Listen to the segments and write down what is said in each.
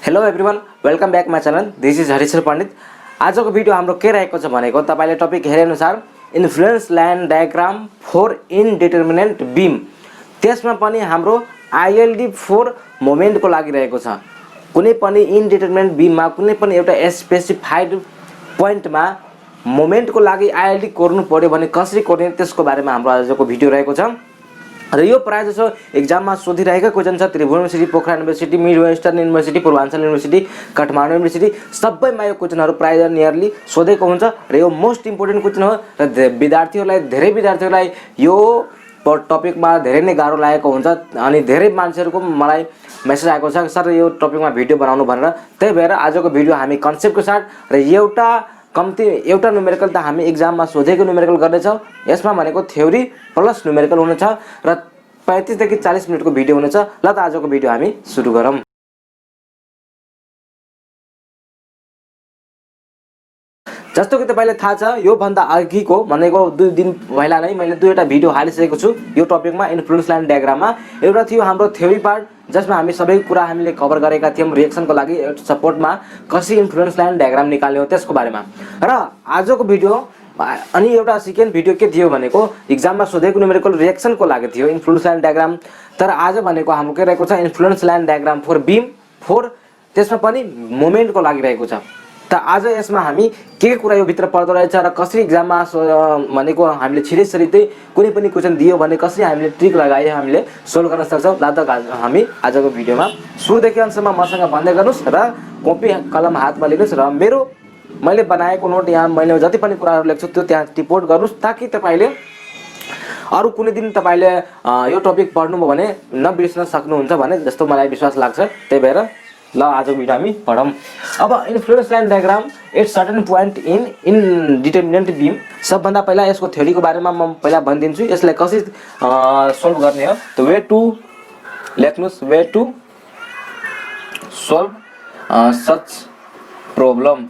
Hello everyone, welcome back my channel. This is Harishwar Pandit. आजको video हाम्रो के रहेको छ भनेको तपाईले टपिक हेरे अनुसार influence line diagram for indeterminate beam, त्यसमा पनि हाम्रो ILD 4 मोमेन्टको लागि रहेको छ। कुनै पनि इनडिटर्मिनेट बीममा कुनै पनि एउटा स्पेसिफाइड पोइन्टमा मोमेन्टको लागि ILD कोर्नु पर्यो भने कसरी कोर्ने त्यसको बारेमा हाम्रो आजको भिडियो रहेको छ। र यो प्रायः जसो एक्जाममा सोधिरहेका क्वेसन छ। Tribhuvan university, Pokhara university, mid western university, Purvanchal university, Kathmandu university सबैमा यो क्वेसनहरू प्रायः नियरली सोधेको हुन्छ र यो मोस्ट इम्पोर्टेन्ट क्वेसन हो र धेरै विद्यार्थीहरूलाई यो टपिकमा धेरै नै गाह्रो लागेको हुन्छ। अनि धेरै मान्छेहरूको मलाई मेसेज आएको छ, सर यो टपिकमा भिडियो बनाउनु भनेर। त्यही भएर आजको भिडियो हामी कन्सेप्टको साथ र एउटा न्युमेरिकल त हामी एक्जाममा सोधेको न्युमेरिकल गर्नेछौँ। यसमा भनेको थ्योरी प्लस न्युमेरिकल हुनेछ र 35 देखि 40 मिनटको भिडियो हुनेछ। ल त आजको भिडियो हामी सुरु गरौँ। जस्तो कि तपाईलाई थाहा छ, यो भन्दा अघिको भनेको 2 दिन पहिला नै मैले दुईवटा भिडियो हालिसकेको छु यो टपिकमा, इन्फ्लुएन्स लाइन डायग्राममा। एउटा थियो हाम्रो थ्योरी पार्ट, जसमा हामी सबै कुरा हामीले कभर गरेका थियौँ रिएक्सनको लागि सपोर्टमा कसरी इन्फ्लुएन्स लाइन डायग्राम निकाल्ने हो त्यसको बारेमा। र आजको भिडियो अनि एउटा सेकेन्ड भिडियो के थियो भनेको एक्जाममा सोधेको न्युमेरिकल रिएक्सनको लागि थियो इन्फ्लुएन्स लाइन डायग्राम। तर आज भनेको हाम्रो के रहेको छ, influence line diagram for beam four, त्यसमा पनि मोमेन्टको लागि रहेको छ। त आज यसमा हामी के कुरा यो भित्र पर्दो रहेछ र कसरी एक्जाममा भनेको हामीले छिटै कुनै पनि क्वेसन दियो भने कसरी हामीले ट्रिक लगाए हामीले सोल्भ गर्न सक्छौँ। ल त हामी आजको भिडियोमा सुरुदेखि अन्तसम्म मसँग भन्दै गर्नुहोस् र कपी कलम हातमा लिनुहोस् र मैले बनाएको नोट यहाँ मैले जति पनि कुराहरू लेख्छु त्यो त्यहाँ टिपोट गर्नुहोस्, ताकि तपाईले अरू कुनै दिन तपाईले यो टपिक पढ्नुभयो भने नबिर्सन सक्नुहुन्छ भने जस्तो मलाई विश्वास लाग्छ। त्यही भएर ल आजको भिडियो हामी पढौँ। अब influence line diagram at certain point in determinant beam. सबभन्दा पहिला यसको थ्योरीको बारेमा म पहिला भनिदिन्छु, यसलाई कसरी सोल्भ गर्ने हो। त वे टु लेख्नुहोस्, way to solve such problem.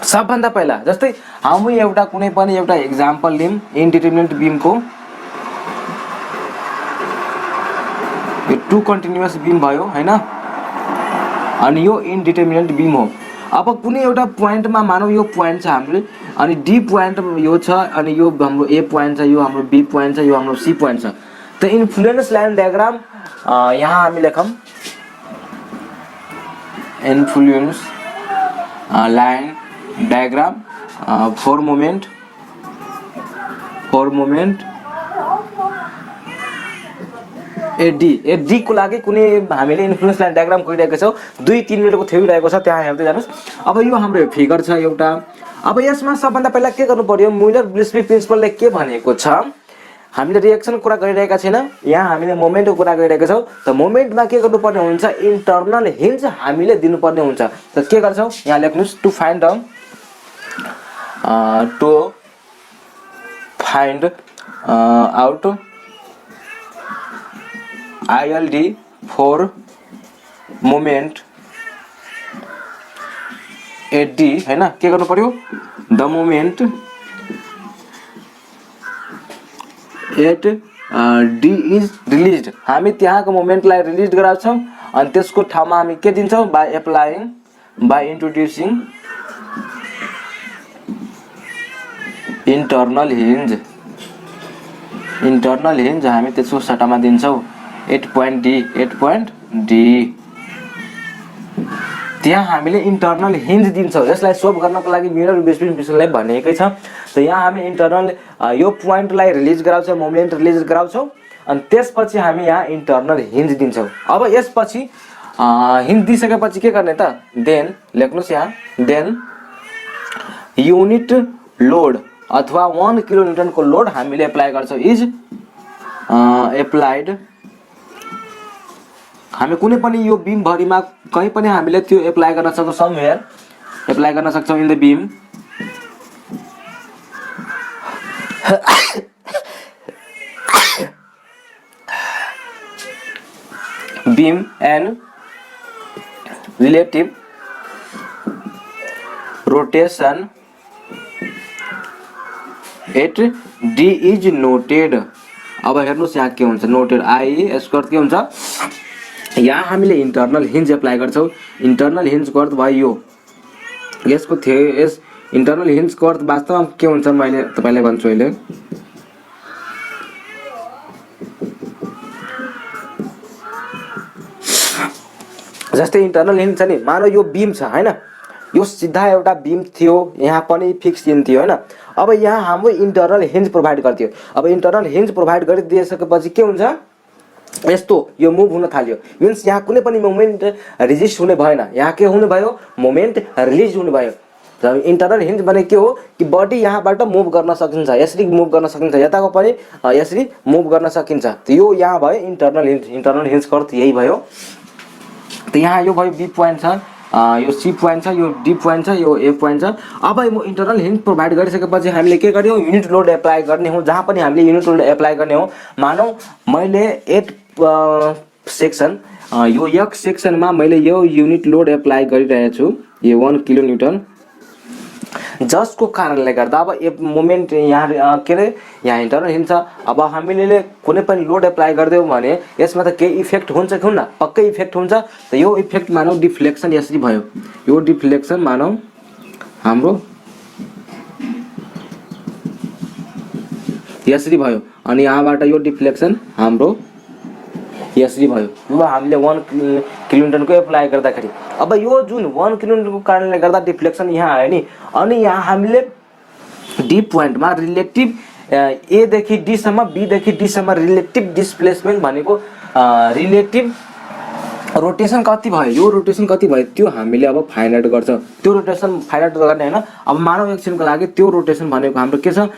सबभन्दा पहिला जस्तै हामी एउटा कुनै पनि एउटा एक्जाम्पल लियौँ इनडिटर्मिनेट बीमको। यो 2 कन्टिन्युअस बीम भयो हैन, अनि यो इनडिटर्मिनेट बीम हो। अब कुनै एउटा पोइन्टमा मानौ यो पोइन्ट छ हाम्रो, अनि डी पोइन्ट यो छ, अनि यो हाम्रो ए पोइन्ट छ, यो हाम्रो बी पोइन्ट छ, यो हाम्रो सी पोइन्ट छ। त इन्फ्लुएन्स लाइन डायग्राम यहाँ हामी लेखौँ influence line diagram for moment AD को लागि कुनै हामीले इन्फ्लुएन्स लाइन डायग्राम गरिरहेको छौँ। 2-3 मिनटको थ्योरी रहेको छ, त्यहाँ हेर्दै जानुहोस्। अब यो हाम्रो फिगर छ एउटा। अब यसमा सबभन्दा पहिला के गर्नु पर्यो, मुलर-ब्रिस्बी प्रिन्सिपलले के भनेको छ, हामीले रिएक्सन कुरा गरिरहेका छैन, यहाँ हामीले मोमेन्टको कुरा गरिरहेका छौँ। त मोमेन्टमा के गर्नुपर्ने हुन्छ, इन्टरनल हिन्ज हामीले दिनुपर्ने हुन्छ। त के गर्छौँ यहाँ लेख्नुहोस्, to find out ILD for moment at D हैन, के गर्नु पर्यो, the moment at D is released. हामी त्यहाँको मोमेन्टलाई रिलिज गराउँछौँ अनि त्यसको ठाउँमा हामी के दिन्छौँ, बाई इन्ट्रोड्युसिङ इन्टरनल हिन्ज हामी त्यसको सट्टामा दिन्छौँ 8 डी। त्यहाँ हामीले इन्टरनल हिन्ज दिन्छौँ। यसलाई सोल्भ गर्नको लागि मुलर-ब्रिस्बी प्रिन्सिपलले भनेकै छ। त यहाँ हामी इन्टरनल यो पोइन्टलाई रिलिज गराउँछौँ, मोमेन्ट रिलिज गराउँछौँ, अनि त्यसपछि हामी यहाँ इन्टरनल हिन्ज दिन्छौँ। अब यसपछि हिन्ज दिइसकेपछि के गर्ने त, देन लेख्नुहोस् यहाँ, देन युनिट लोड अथवा 1 किलोन्युटनको लोड हामीले एप्लाई गर्छौँ, इज एप्लाइड। हामी कुनै पनि यो बीम भरिमा कहीँ पनि हामीले त्यो एप्लाई गर्न सक्छौँ, समवेयर एप्लाई गर्न सक्छौँ in the beam. Beam end relative rotation at D is noted. अब हेर्नुहोस् यहाँ के हुन्छ, नोटेड आई यसको अर्थ के हुन्छ, यहाँ हामीले इन्टरनल हिन्ज एप्लाई गर्छौँ। इन्टरनल हिन्जको अर्थ भयो यो। यसको यस इन्टरनल हिन्जको अर्थ वास्तवमा के हुन्छ मैले तपाईँलाई भन्छु अहिले। जस्तै इन्टरनल हिन्ज छ नि, मानौ यो बीम छ हैन, यो सिधा एउटा बीम थियो, यहाँ पनि फिक्स बीम थियो हैन। अब यहाँ हाम्रो इन्टरनल हिन्ज प्रोभाइड गर्थ्यो। अब इन्टरनल हिन्ज प्रोभाइड गरिदिइसकेपछि के हुन्छ, यस्तो यो मुभ हुन थाल्यो, मिन्स यहाँ कुनै पनि मोमेन्ट रिजिस्ट हुने भएन। यहाँ के हुने भयो, मोमेन्ट रिलिज हुने भयो। इन्टरनल हिन्ज भने के हो कि बडी यहाँबाट मुभ गर्न सकिन्छ, यसरी मुभ गर्न सकिन्छ, यताको पनि यसरी मुभ गर्न सकिन्छ। त यो यहाँ भयो इन्टरनल हिन्ज। इन्टरनल हिन्जको अर्थ यही भयो। त यहाँ यो भयो बी पोइन्ट छ, यो सी पोइन्ट छ, यो डी पोइन्ट छ, यो ए पोइन्ट छ। अब म इन्टरनल हिन्ज प्रोभाइड गरिसकेपछि हामीले के गर्ने हो, युनिट लोड एप्लाई गर्ने हो। जहाँ पनि हामीले युनिट लोड एप्लाई गर्ने हो, मानौ मैले 8 सेक्सन, यो एक सेक्सनमा मैले यो युनिट लोड एप्लाई गरिरहेको छु, यो 1 किलो न्युटन, जसको कारणले गर्दा अब एक मोमेन्ट यहाँ के अरे यहाँ इन्टरनल हिन्ज छ। अब हामीले कुनै पनि लोड एप्लाई गरिदियौँ भने यसमा त केही इफेक्ट हुन्छ कि हुन्न, पक्कै इफेक्ट हुन्छ। त यो इफेक्ट मानौ डिफ्लेक्सन यसरी भयो, यो डिफ्लेक्सन मानौ हाम्रो यसरी भयो, अनि यहाँबाट यो डिफ्लेक्सन हाम्रो यसरी भयो। अब हामीले 1 किलोमिटरको एप्लाई गर्दाखेरि अब यो जुन 1 किलोमिटरको कारणले गर्दा डिफ्लेक्सन यहाँ आयो नि, अनि यहाँ हामीले डी पोइन्टमा रिलेटिभ ए देखि डी सम्म, बी देखि डी सम्म रिलेटिभ डिस्प्लेसमेन्ट भनेको रिलेटिभ रोटेसन कति भयो, यो रोटेसन कति भयो त्यो हामीले अब फाइन्ड आउट गर्छ। त्यो रोटेसन फाइन्ड आउट गर्ने हैन। अब मानव एकछिनको लागि त्यो रोटेसन भनेको हाम्रो के छ,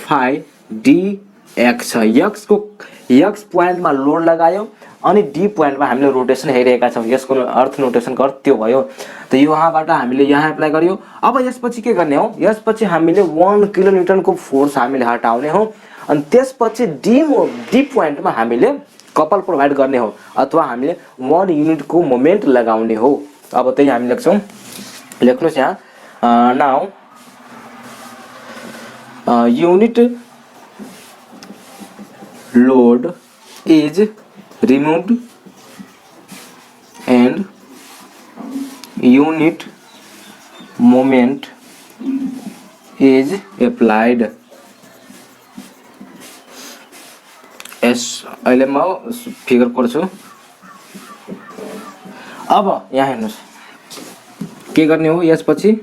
फाइ डी एक्स छ। एक्स पोइन्टमा लोड लगायो अनि डी पोइन्टमा हामीले रोटेसन हेरिरहेका छौँ। यसको अर्थ नोटेसनको अर्थ त्यो भयो। त यहाँबाट हामीले यहाँ एप्लाई गर्यो। अब यसपछि के गर्ने हो, यसपछि हामीले 1 किलो न्युटनको फोर्स हामीले हटाउने हो, अनि त्यसपछि डी पोइन्टमा हामीले कपल प्रोभाइड गर्ने हो, अथवा हामीले 1 युनिटको मोमेन्ट लगाउने हो। अब त्यही हामी लेख्छौँ, लेख्नुहोस् यहाँ now unit load is removed and unit moment is applied। अहिले म फिगर गर्छु। अब यहाँ हेर्नुहोस् के गर्ने हो, यसपछि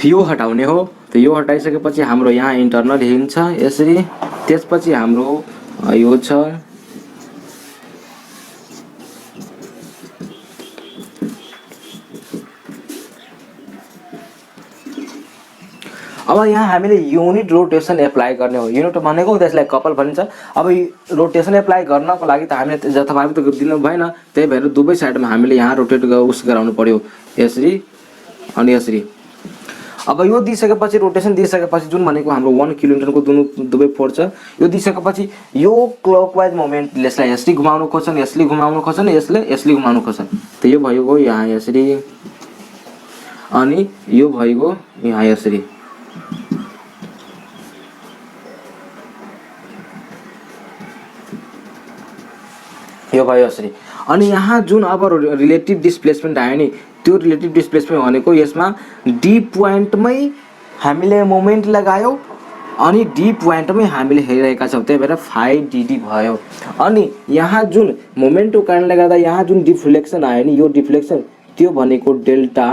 यो हटाउने हो। त यो हटाइसकेपछि हाम्रो यहाँ इन्टरनल हिन्ज छ यसरी, त्यसपछि हाम्रो यो छ अब यहाँ हामीले युनिट रोटेसन एप्लाई गर्ने हो। युनिट भनेको त्यसलाई कपल भनिन्छ। अब रोटेसन एप्लाई गर्नको लागि त हामीले जथाभावी त दिनु भएन, त्यही भएर दुवै साइडमा हामीले यहाँ रोटेट गराउनु पर्यो, यसरी अनि यसरी। अब यो दिइसकेपछि रोटेसन दिइसकेपछि जुन भनेको हाम्रो 1 किलोमिटरको दुवै फोर्स छ, यो दिइसकेपछि यो क्लकवाइज मोमेन्ट यसलाई यसरी घुमाउनु खोज्छन्, यसले घुमाउनु खोज्छन्, यसले घुमाउनु खोज्छन्। त यो भयो यहाँ यसरी, अनि यो भयो यहाँ यसरी। यो भयो यसरी। अनि यहाँ जुन अब रिलेटिभ डिस्प्लेसमेन्ट आयो नि, त्यो रिलेटिभ डिस्प्लेसमेन्ट भनेको यसमा डी पोइन्टमै हामीले मोमेन्ट लगायो अनि डी पोइन्टमै हामीले हेरिरहेका छौँ, त्यही भएर फाइ डिडी भयो। अनि यहाँ जुन मोमेन्टको कारणले गर्दा यहाँ जुन डिफ्लेक्सन आयो नि, यो डिफ्लेक्सन त्यो भनेको डेल्टा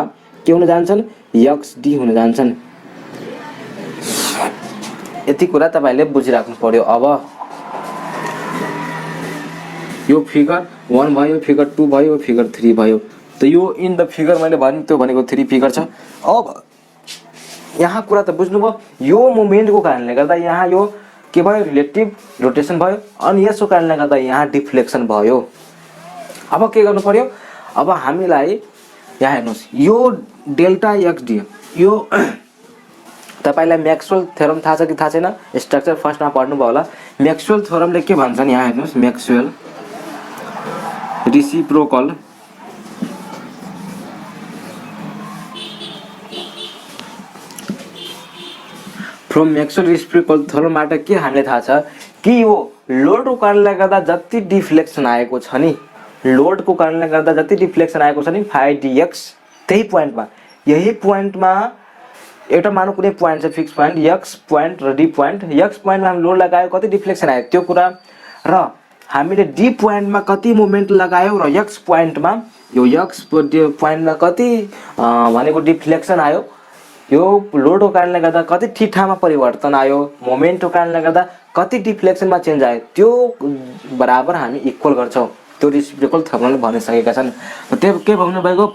के हुन जान्छन्, एक्स डी हुन जान्छन्। यति कुरा तपाईँले बुझिराख्नु पर्यो। अब यो फिगर 1 भयो, फिगर 2 भयो, फिगर 3 भयो। त यो इन द फिगर मैले भने त्यो भनेको 3 फिगर छ। अब यहाँ कुरा त बुझ्नुभयो, यो मोमेन्टको कारणले गर्दा यहाँ यो के भयो, रिलेटिभ रोटेसन भयो, अनि यसको कारणले गर्दा यहाँ डिफ्लेक्सन भयो। अब के गर्नु पर्यो, अब हामीलाई यहाँ हेर्नुहोस् यो डेल्टा एक्स डी, यो तपाईलाई म्याक्सवेल थ्योरम थाहा छ कि थाहा छैन, स्ट्रक्चर फर्स्टमा पढ्नुभयो होला। म्याक्सवेल थ्योरमले के भन्छन्, यहाँ हेर्नुहोस् Maxwell reciprocal from Maxwell reciprocal थ्योरमबाट के हामीले थाहा छ कि यो लोडको कारणले गर्दा जति डिफ्लेक्सन आएको छ नि, लोडको कारणले गर्दा जति डिफ्लेक्सन आएको छ नि 5dx, त्यही पोइन्टमा, यही पोइन्टमा एउटा मानौ कुनै पोइन्ट छ फिक्स पोइन्ट x पोइन्ट र d पोइन्ट, x पोइन्टमा हामी लोड लगायो कति डिफ्लेक्सन आयो त्यो कुरा, र हामीले d पोइन्टमा कति मोमेन्ट लगायो र x पोइन्टमा यो x पोइन्टमा कति भनेको डिफ्लेक्सन आयो, यो लोडको कारणले गर्दा कति ठिठामा परिवर्तन आयो, मोमेन्टको कारणले गर्दा कति डिफ्लेक्सनमा चेन्ज आयो, त्यो बराबर हामी इक्वल गर्छौँ। त्यो रेसिप्रोकल थर्मलले भनिसकेका छन्। त्यो के भन्नु भएको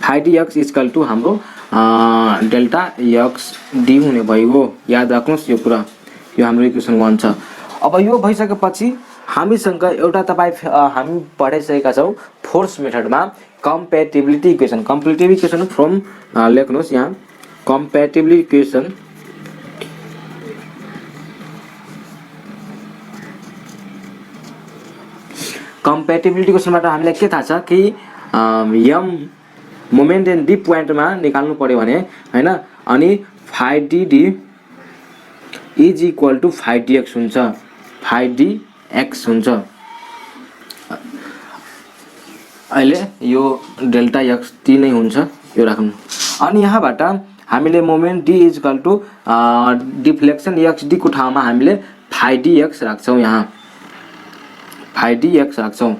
5dx इक्वल टु हाम्रो डेल्टा x d हुने भयो। याद राख्नुहोस् यो कुरा, यो हाम्रो इक्वेसन 1 छ। अब यो भइसकेपछि हामीसँग एउटा हामी पढाइसकेका छौँ फोर्स मेथडमा compatibility equation. Compatibility equation from लेख्नुहोस् यहाँ कम्पेटिबिलिटी इक्वेसन कम्पेटिबिलिटी इक्वेसनबाट हामीलाई के थाहा छ कि m मोमेन्ट एन्ड डी पोइन्टमा निकाल्नु पर्यो भने हैन, अनि 5dd is equal to 5dx हुन्छ, 5dx हुन्छ। अहिले यो डेल्टा x d नै हुन्छ, यो राख्नु। अनि यहाँबाट हामीले moment d is equal to deflection xd को ठाउँमा हामीले 5dx राख्छौँ, यहाँ 5dx राख्छौँ।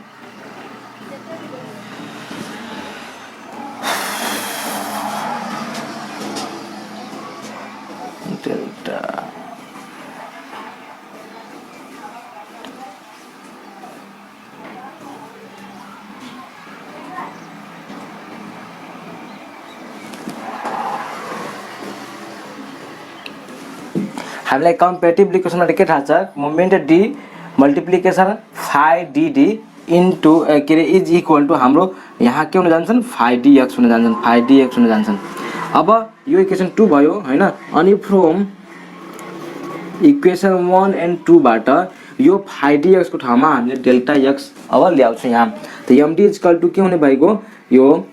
हामीलाई कम्पेटिबिलिटी इक्वेसनमा के थाहा छ, moment d multiplication 5dd into के अरे इज इक्वल टु हाम्रो यहाँ के हुन जान्छन् 5dx हुन जान्छन्, 5dx हुन जान्छन्। अब यो इक्वेसन 2 भयो हैन, अनि फ्रम इक्वेसन 1 एन्ड 2 बाट यो 5dx को ठाउँमा हामीले डेल्टा x अब ल्याउँछौँ यहाँ। त md इज इक्वल टु के हुने भएको, यो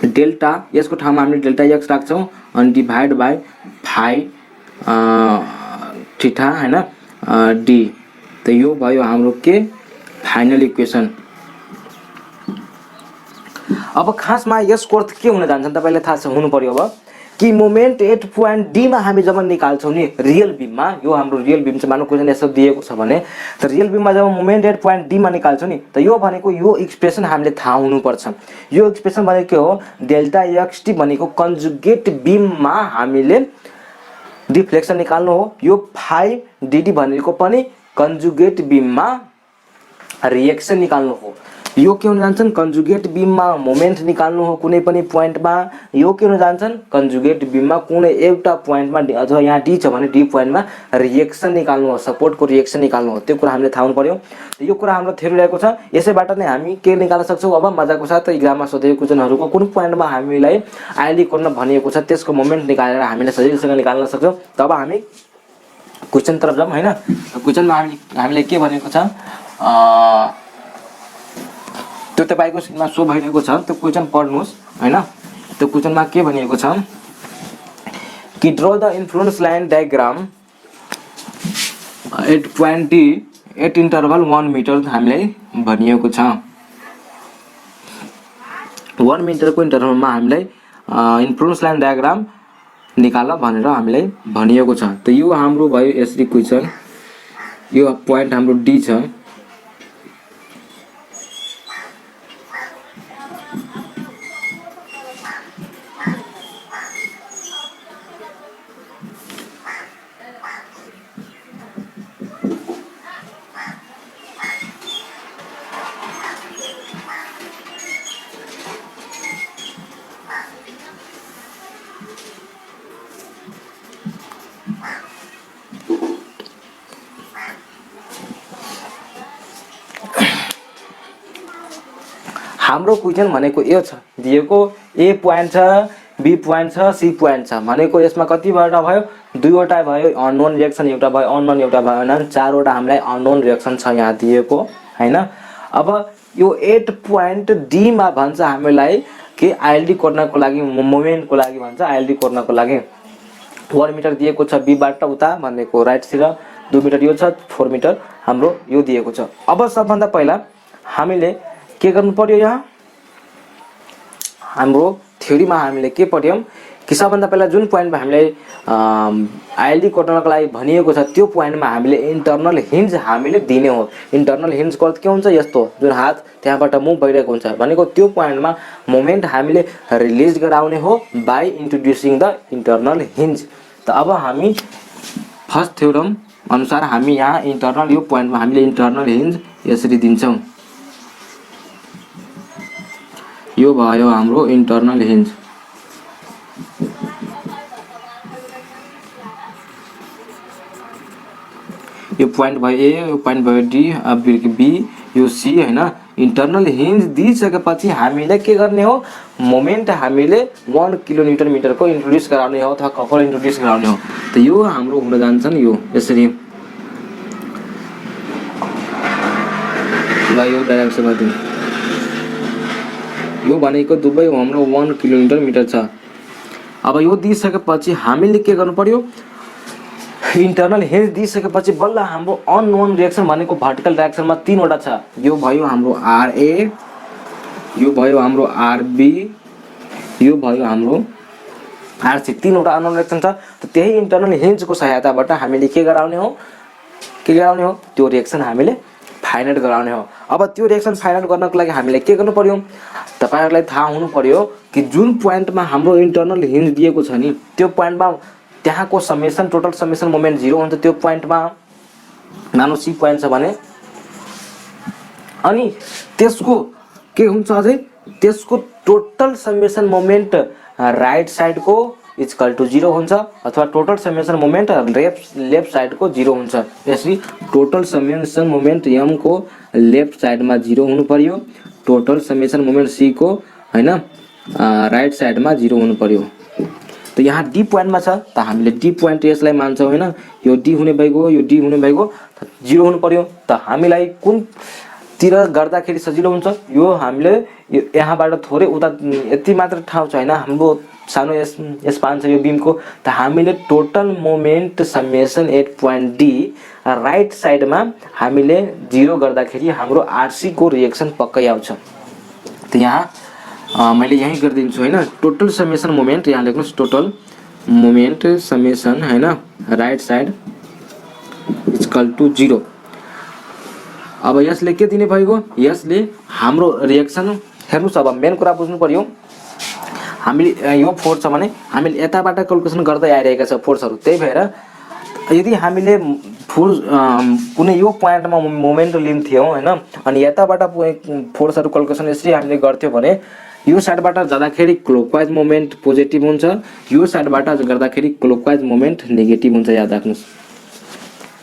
डेल्टा यसको ठाउँमा हामीले डेल्टा x राख्छौँ अनि डिभाइड बाइ 5 थीटा हैन d। त यो भयो हाम्रो के फाइनल इक्वेसन। अब खासमा यसको अर्थ के हुन जान्छ तपाईलाई थाहा छ हुनु पर्यो अब कि मोमेन्ट एट पोइन्ट डी मा हामी जब निकाल्छौँ नि रियल बीममा, यो हाम्रो रियल बीम चाहिँ मानौ क्वेसन यसो दिएको छ भने त रियल बीममा जब मोमेन्ट एट पोइन्ट डी मा निकाल्छौँ नि त यो भनेको यो एक्सप्रेसन हामीले थाहा हुनुपर्छ। यो एक्सप्रेसन भनेको के हो, डेल्टा एक्सटी भनेको कन्जुगेट बीममा हामीले डिफ्लेक्सन निकाल्नु हो, यो 5dd भनेको पनि कन्जुगेट बीममा रिएक्सन निकाल्नु हो। यो के हुन जान्छन् कन्जुगेट बीममा मोमेन्ट निकाल्नु हो कुनै पनि पोइन्टमा, यो के हुन जान्छन् कन्जुगेट बीममा कुनै एउटा पोइन्टमा अथवा यहाँ डी छ भने डी पोइन्टमा रिएक्सन निकाल्नु हो, सपोर्टको रिएक्सन निकाल्नु हो। त्यो कुरा हामीले थाहा हुनु पर्यो। यो कुरा हाम्रो थ्योरी रहेको छ, यसैबाट नै हामी के निकाल्न सक्छौँ। अब मजाको साथ एक्जाममा सोधेको क्वेसनहरुको कुन पोइन्टमा हामीलाई आइडी कोर्न भनिएको छ त्यसको मोमेन्ट निकालेर हामीले सजिलैसँग निकाल्न सक्छौँ। तब हामी क्वेसन तरफ जाउँ हैन। क्वेसनमा हामीले के भनेको छ त्यो तपाईको स्क्रिनमा सो भइरहेको छ, त्यो क्वेसन पढ्नुस् हैन। त्यो क्वेसनमा के भनिएको छ कि draw the influence line diagram at point D at interval 1 metre हामीलाई भनिएको छ। 1 मिटरको इन्टरभलमा हामीलाई इन्फ्लुएन्स लाइन डायग्राम निकाल भनेर हामीलाई भनिएको छ। त यो हाम्रो भयो यसरी क्वेसन, यो पोइन्ट हाम्रो डी छ। हाम्रो क्वेसन भनेको यो छ दिएको ए पोइन्ट छ, बी पोइन्ट छ, सी पोइन्ट छ भनेको यसमा कतिवटा भयो, दुईवटा भयो अननोन रिएक्सन, एउटा भयो अननोन एउटा भयो अननोन, चारवटा हामीलाई अननोन रिएक्सन छ यहाँ दिएको हैन। अब यो 8 पोइन्ट डी मा भन्छ हामीलाई के आइएलडी कोर्नको लागि मोमेन्टको लागि भन्छ, आइएलडी कोर्नको लागि 1 मिटर दिएको छ बीबाट उता भनेको राइटतिर, 2 मिटर यो छ, 4 मिटर हाम्रो यो दिएको छ। अब सबभन्दा पहिला हामीले के गर्नु पर्यो, यहाँ हाम्रो थ्योरीमा हामीले के पढ्यौं कि सबभन्दा पहिला जुन पोइन्टमा हामीले आइएलडी कोट्नको लागि भनिएको छ त्यो पोइन्टमा हामीले इन्टर्नल हिन्ज हामीले दिने हो। इन्टर्नल हिन्जको अर्थ के हुन्छ, यस्तो जुन हात त्यहाँबाट मुभ भइरहेको हुन्छ भनेको त्यो पोइन्टमा मोमेन्ट हामीले रिलिज गराउने हो by introducing the internal hinge. त अब हामी फर्स्ट थ्योरम अनुसार हामी यहाँ इन्टर्नल यो पोइन्टमा हामीले इन्टर्नल हिन्ज यसरी दिन्छौँ। यो भयो हाम्रो इन्टर्नल हिन्ज। यो पोइन्ट भयो ए, यो पोइन्ट भयो डी, अब बी, यो सी हैन। इन्टर्नल हिन्ज दिइसकेपछि हामीले के गर्ने हो, मोमेन्ट हामीले 1 किलोन्युटन मिटरको इन्ट्रोड्युस गराउने हो अथवा कपल इन्ट्रोड्युस गराउने हो। त यो हाम्रो हुन जान्छ नि यो यसरी, ल यो डाइरेक्सनमा दिउँ। यो भनेको दुबै हाम्रो 1 किलोमिटर मिटर छ। अब यो दिइसकेपछि हामीले के गर्नु पर्यो, इन्टर्नल हिन्ज दिइसकेपछि बल्ल हाम्रो अननोन रिएक्सन भनेको भर्टिकल डाइरेक्सनमा 3 वटा छ। यो भयो हाम्रो आरए, यो भयो हाम्रो आरबी, यो भयो हाम्रो आरसी, 3 वटा अननोन रिएक्सन छ। त त्यही इन्टर्नल हिन्जको सहायताबाट हामीले के गराउने हो, त्यो रिएक्सन हामीले फाइन्ड गराउने हो। अब त्यो रिएक्सन फाइन्ड गर्नको लागि हामीले के गर्नु पर्यो, तपाईहरुलाई थाहा हुनु पर्यो कि जुन पोइन्टमा हाम्रो इन्टर्नल हिन्ज दिएको छ नि त्यो पोइन्टमा त्यहाँको समेसन, टोटल समेसन मोमेन्ट 0 हुन्छ। त्यो पोइन्टमा नानो सी पोइन्ट छ भने अनि त्यसको के हुन्छ अझै, त्यसको टोटल समेसन मोमेन्ट राइट साइडको इक्वल टु 0 हुन्छ अथवा टोटल समेसन मोमेन्ट लेफ्ट साइडको 0 हुन्छ। यसरी टोटल समेसन मोमेन्ट एम को लेफ्ट साइडमा 0 हुनु पर्यो, टोटल समेसन मोमेन्ट सी को हैन राइट साइडमा 0 हुनु पर्यो। त यहाँ डी पोइन्टमा छ त हामीले डी पोइन्ट यसलाई मान्छौँ हैन, यो डी हुने भइगयो, यो डी हुने भइगयो, 0 हुनु पर्यो। त हामीलाई कुन तिर गर्दाखेरि सजिलो हुन्छ, यो हामीले यहाँबाट थोरै उता यति मात्र ठाउँ छ हैन, हाम्रो सानो स्पान छ यो बीमको। त हामीले total moment summation at point D right साइडमा हामीले 0 गर्दाखेरि हाम्रो आरसी को रिएक्सन पक्कै आउँछ। त यहाँ मैले यही गरिदिन्छु हैन, टोटल समेसन मोमेन्ट यहाँ लेख्नुस्, टोटल मोमेन्ट समेसन हैन राइट साइड इक्वल टु 0। अब यसले के दिने भइगयो, यसले हाम्रो रिएक्सन हेर्नुस्। अब मेन कुरा बुझ्नु पर्यो, हामीले यो फोर्स छ भने हामीले यताबाट क्याल्कुलेसन गर्दै आइरहेका छ फोर्सहरु। त्यही भएर यदि हामीले फोर्स कुनै यो पोइन्टमा मोमेन्ट लिन्थ्यौं हैन अनि यताबाट फोर्सहरु क्याल्कुलेसन यसरी हामीले गर्थ्यौं भने यो साइडबाट जाँदाखेरि क्लकवाइज मोमेन्ट पोजिटिभ हुन्छ, यो साइडबाट गर्दाखेरि क्लकवाइज मोमेन्ट नेगेटिभ हुन्छ, याद राख्नुस्।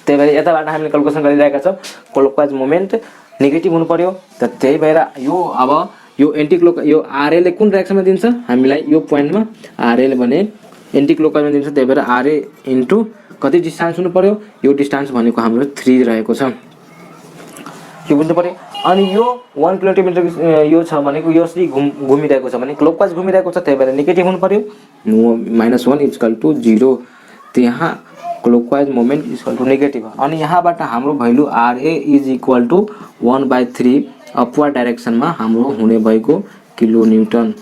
त्यही भएर यताबाट हामीले क्याल्कुलेसन गरिरहेका छौं, क्लकवाइज मोमेन्ट नेगेटिभ हुनु पर्यो। त त्यही भएर यो अब यो एन्टी क्लक यो आरए ले कुन डाइरेक्सनमा दिन्छ हामीलाई, यो पोइन्टमा आरए ले भने एन्टी क्लकवाइजमा दिन्छ। त्यही भएर आरए इन्टु कति डिस्टेन्स हुनु पर्यो, यो डिस्टेन्स भनेको हाम्रो 3 रहेको छ, यो बुझ्नु पर्यो। अनि यो 1 किलोमिटर यो छ भनेको यसरी घुमिरहेको छ भने क्लकवाइज घुमिरहेको छ, त्यही भएर नेगेटिभ हुनु पर्यो, -1 इक्वल टु 0। त्यहाँ clockwise moment equal to negative. अनि यहाँबाट हाम्रो value RA is equal to 1/3 upward डाइरेक्सनमा हाम्रो हुने भएको किलो न्यूटन।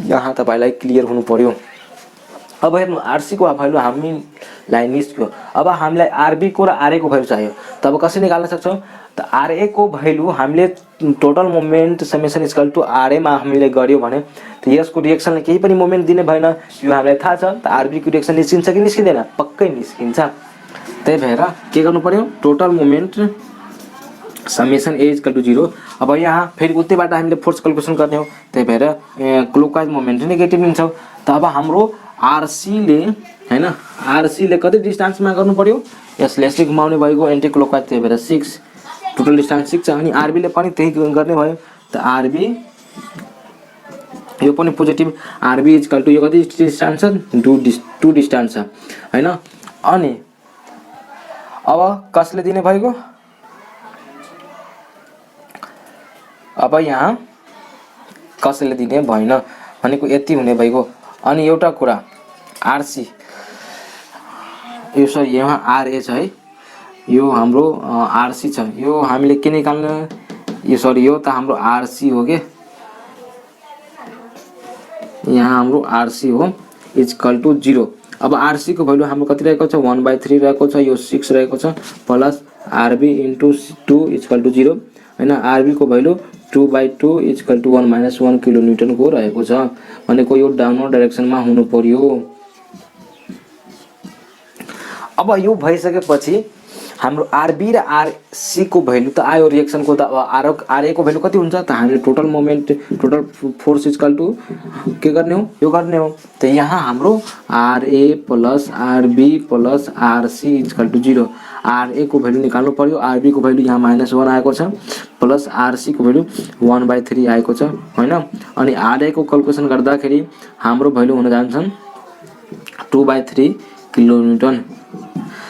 यहाँ तपाईलाई क्लियर हुनु पर्यो। अब हेर्नु आरसी को भ्यालु हामीलाई निस्क्यो। अब हामीलाई आरबी को र आरए को भ्यालु चाहियो। तब कसरी निकाल्न सक्छौं, त आरए को भ्यालु हामीले total moment summation equal to RA मा हामीले गर्यो भने त यसको रिएक्सनले केही पनि मोमेन्ट दिने भएन, यो हामीलाई थाहा छ। त आरबी को रिएक्सन निस्किन्छ कि निस्किदैन, पक्कै निस्किन्छ। त्यही भएर के गर्नु पर्यो, total moment summation A equal to 0। अब यहाँ फेरि उतैबाट हामीले फोर्स क्याल्कुलेसन गर्ने हो, त्यही भएर क्लकवाइज मोमेन्ट नेगेटिभ लिन्छौं। त अब हाम्रो आरसी ले हैन, आरसी ले कति डिस्टेन्समा गर्नु पर्यो, यसले यसले घुमाउने भएको एन्टी क्लकवाइज, त्यही भएर 6 टोटल डिस्टेन्स 6 छ। अनि आरबी ले पनि त्यही गर्ने भयो। त आरबी यो पनि पोजिटिभ, आरबी इक्वल टु यो कति डिस्टेन्स छ, 2 डिस्टेन्स छ हैन। अनि अब कसले दिने भएको, अब यहाँ कसैले दिने भएन भनेको यति हुने भइगयो। अनि एउटा कुरा आरसी यो सरी यहाँ आरए छ है, यो हाम्रो आरसी छ। यो हामीले के निकाल्नु, यो सरी यो त हाम्रो आरसी हो के, यहाँ हाम्रो आरसी हो इक्वल टू 0। अब आरसी को भ्यालु हाम्रो कति रहेको छ 1/3 रहेको छ, यो 6 रहेको छ plus RB into 2 equal to 0 हैन। आरबी को value 2/2 equal to 1 - 1 kilo newton को रहेको छ भनेको यो डाउनवर्ड डाइरेक्सनमा हुनु पर्यो। अब यो भइसकेपछि हाम्रो आरबी र आरसी को भ्यालु त आयो, रिएक्सन को त आरए को भ्यालु कति हुन्छ त हामीले total moment total force equal to के गर्ने हो, यो गर्ने हो। त यहाँ हाम्रो RA plus RB plus RC equal to 0। RA को भ्यालु निकाल्नु पर्यो, आरबी को भ्यालु यहाँ -1 आएको छ प्लस आरसी को भ्यालु 1/3 आएको छ हैन। अनि आरए को क्याल्कुलेसन गर्दाखेरि हाम्रो भ्यालु हुन जान्छन् 2/3 किलो न्युटन।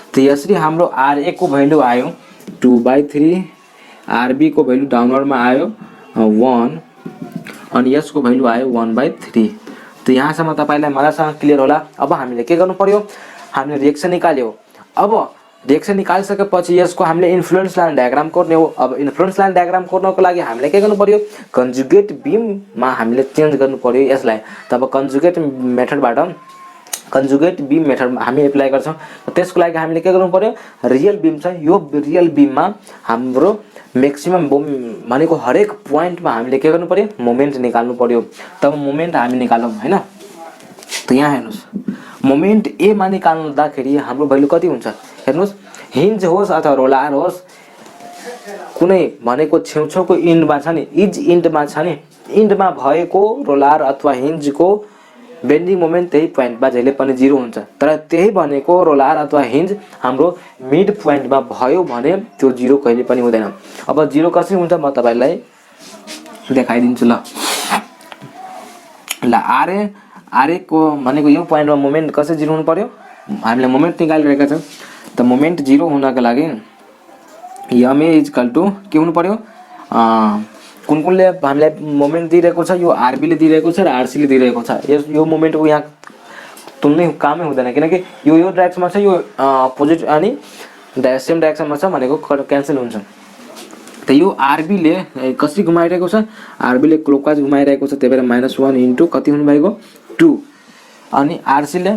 तो यसरी हाम्रो आरए को भ्यालु आयो 2/3, आरबी को भ्यालु डाउनवर्डमा आयो 1 अनि यसको भ्यालु आयो 1/3। तो यहाँसम्म तपाईलाई मजासँग क्लियर होला। अब हामीले के गर्नु पर्यो, हामीले रिएक्सन निकाल्यो। अब रिएक्सन निकालिसकेपछि यसको हामीले इन्फ्लुएन्स लाइन डायग्राम कोर्ने हो। अब इन्फ्लुएन्स लाइन डायग्राम कोर्नको लागि हामीले के गर्नु पर्यो, कन्जुगेट बीममा हामीले चेन्ज गर्नु पर्यो यसलाई। तब कन्जुगेट मेथडबाट कन्जुगेट बीम मेथड हामी एप्लाई गर्छौं। त्यसको लागि हामीले के गर्नु पर्यो, रियल बीम छ, यो रियल बीममा हाम्रो मैक्सिमम भनेको हरेक पोइन्टमा हामीले के गर्नु पर्यो, मोमेन्ट निकाल्नु पर्यो। तब मोमेन्ट हामी निकालौं हैन। त यहाँ हेर्नुस्, मोमेन्ट ए मा निकाल्दाखेरि हाम्रो भ्यालु कति हुन्छ हेर्नुस्, हिन्ज होस् अथवा रोलार होस्, कुनै भनेको छेउछेउको इन्डमा छ नि, इज इन्डमा छ नि, इन्डमा भएको रोलार अथवा हिन्जको बेन्डिङ मोमेन्ट त्यही पोइन्टमा जहिले पनि 0 हुन्छ। तर त्यही भनेको रोलार अथवा हिन्ज हाम्रो मिड पोइन्टमा भयो भने त्यो 0 कहिले पनि हुँदैन। अब 0 कसरी हुन्छ म तपाईलाई देखाइदिन्छु ल। ल आरए को भनेको यो पोइन्टमा मोमेन्ट कसरी 0 हुनु पर्यो, हामीले मोमेन्ट निकालिरहेका छौं। त मोमेन्ट 0 हुनको लागि एमए इक्वल टु के हुनु पर्यो, कुन कुनले हामीलाई मोमेन्ट दिइरहेको छ, यो आरबी ले दिइरहेको छ र आरसी ले दिइरहेको छ। यो मोमेन्टको यहाँ तुल्ने कामै हुँदैन किनकि यो डाइरेक्सनमा छ, यो अपोजिट अनि सेम डाइरेक्सनमा छ भनेको क्यान्सल हुन्छ। त यो आरबी ले कसरी घुमाइरहेको छ, आरबी ले क्लकवाइज घुमाइरहेको छ, त्यही भएर -1 इन्टु कति हुनु भएको 2 अनि आरसी ले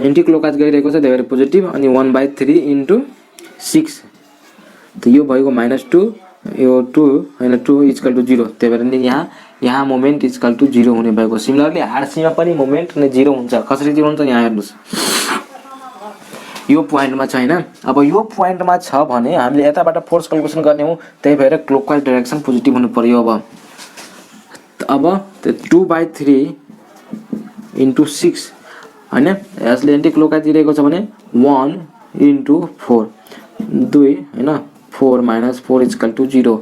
एन्टी क्लकवाइज गरिरहेको छ, त्यही भएर पोजिटिभ अनि 1/3 इन्टु 6। त यो भएको -2 यो 2 हैन 2 इक्वल टू 0, त्यही भएर नि यहाँ मोमेन्ट इक्वल टू 0 हुने भएको। सिमिलरली आरसी मा पनि मोमेन्ट नै 0 हुन्छ। कसरी 0 हुन्छ यहाँ हेर्नुस्, यो पोइन्टमा छ हैन। अब यो पोइन्टमा छ भने हामीले यताबाट फोर्स क्याल्कुलेसन गर्ने हो, त्यही भएर क्लकवाइज डाइरेक्सन पोजिटिभ हुनु पर्यो। अब 2/3 इन्टु 6 हैन, यसले एन्टी क्लकवाइज दिइरहेको छ भने 1 इन्टु 4 2 हैन, 4 - 4 इक्वल टू 0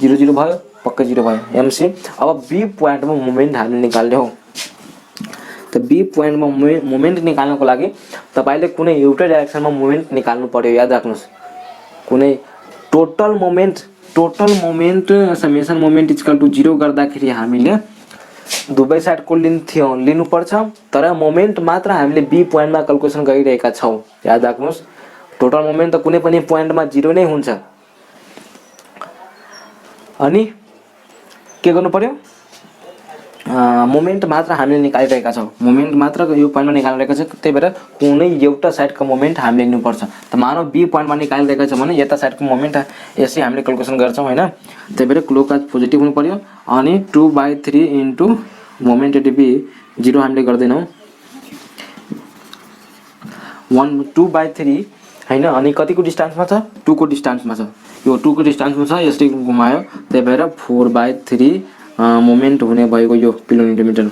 0 0 भयो, पक्कै 0 भयो एमसी। अब बी पोइन्टमा मोमेन्ट हामीले निकाल्ने हो। त बी पोइन्टमा मोमेन्ट निकाल्नको लागि तपाईले कुनै एउटा डाइरेक्सनमा मोमेन्ट निकाल्नु पर्यो, याद राख्नुस्। कुनै total moment summation moment equal to 0 गर्दाखेरि हामीले दुवै साइडको लिनु पर्छ, तर मोमेन्ट मात्र हामीले बी पोइन्टमा क्याल्कुलेसन गरिरहेका छौं। याद राख्नुस्, टोटल मोमेन्ट त कुनै पनि पोइन्टमा 0 नै हुन्छ। अनि के गर्नु पर्यो, मोमेन्ट मात्र हामीले निकालिरहेका छौं, मोमेन्ट मात्र यो पोइन्टमा निकालिरहेका छौं, त्यही भएर कुनै एउटा साइडको मोमेन्ट हामीले लिनु पर्छ। त मानौ बी पोइन्टमा निकालिरहेका छौं भने यता साइडको मोमेन्ट यसै हामीले क्याल्कुलेसन गर्छौं हैन। त्यही भएर क्लकवाइज पोजिटिभ हुनु पर्यो अनि 2/3 इन्टु मोमेन्ट एटिपी 0 हामीले गर्दैनौं 2/3 हैन। अनि कतिको डिस्टेन्समा छ, 2 को डिस्टेन्समा छ, यो 2 को डिस्टेन्समा छ, यसले घुमायो, त्यही भएर 4/3 मोमेन्ट हुने भएको यो किलो न्युटन मिटर।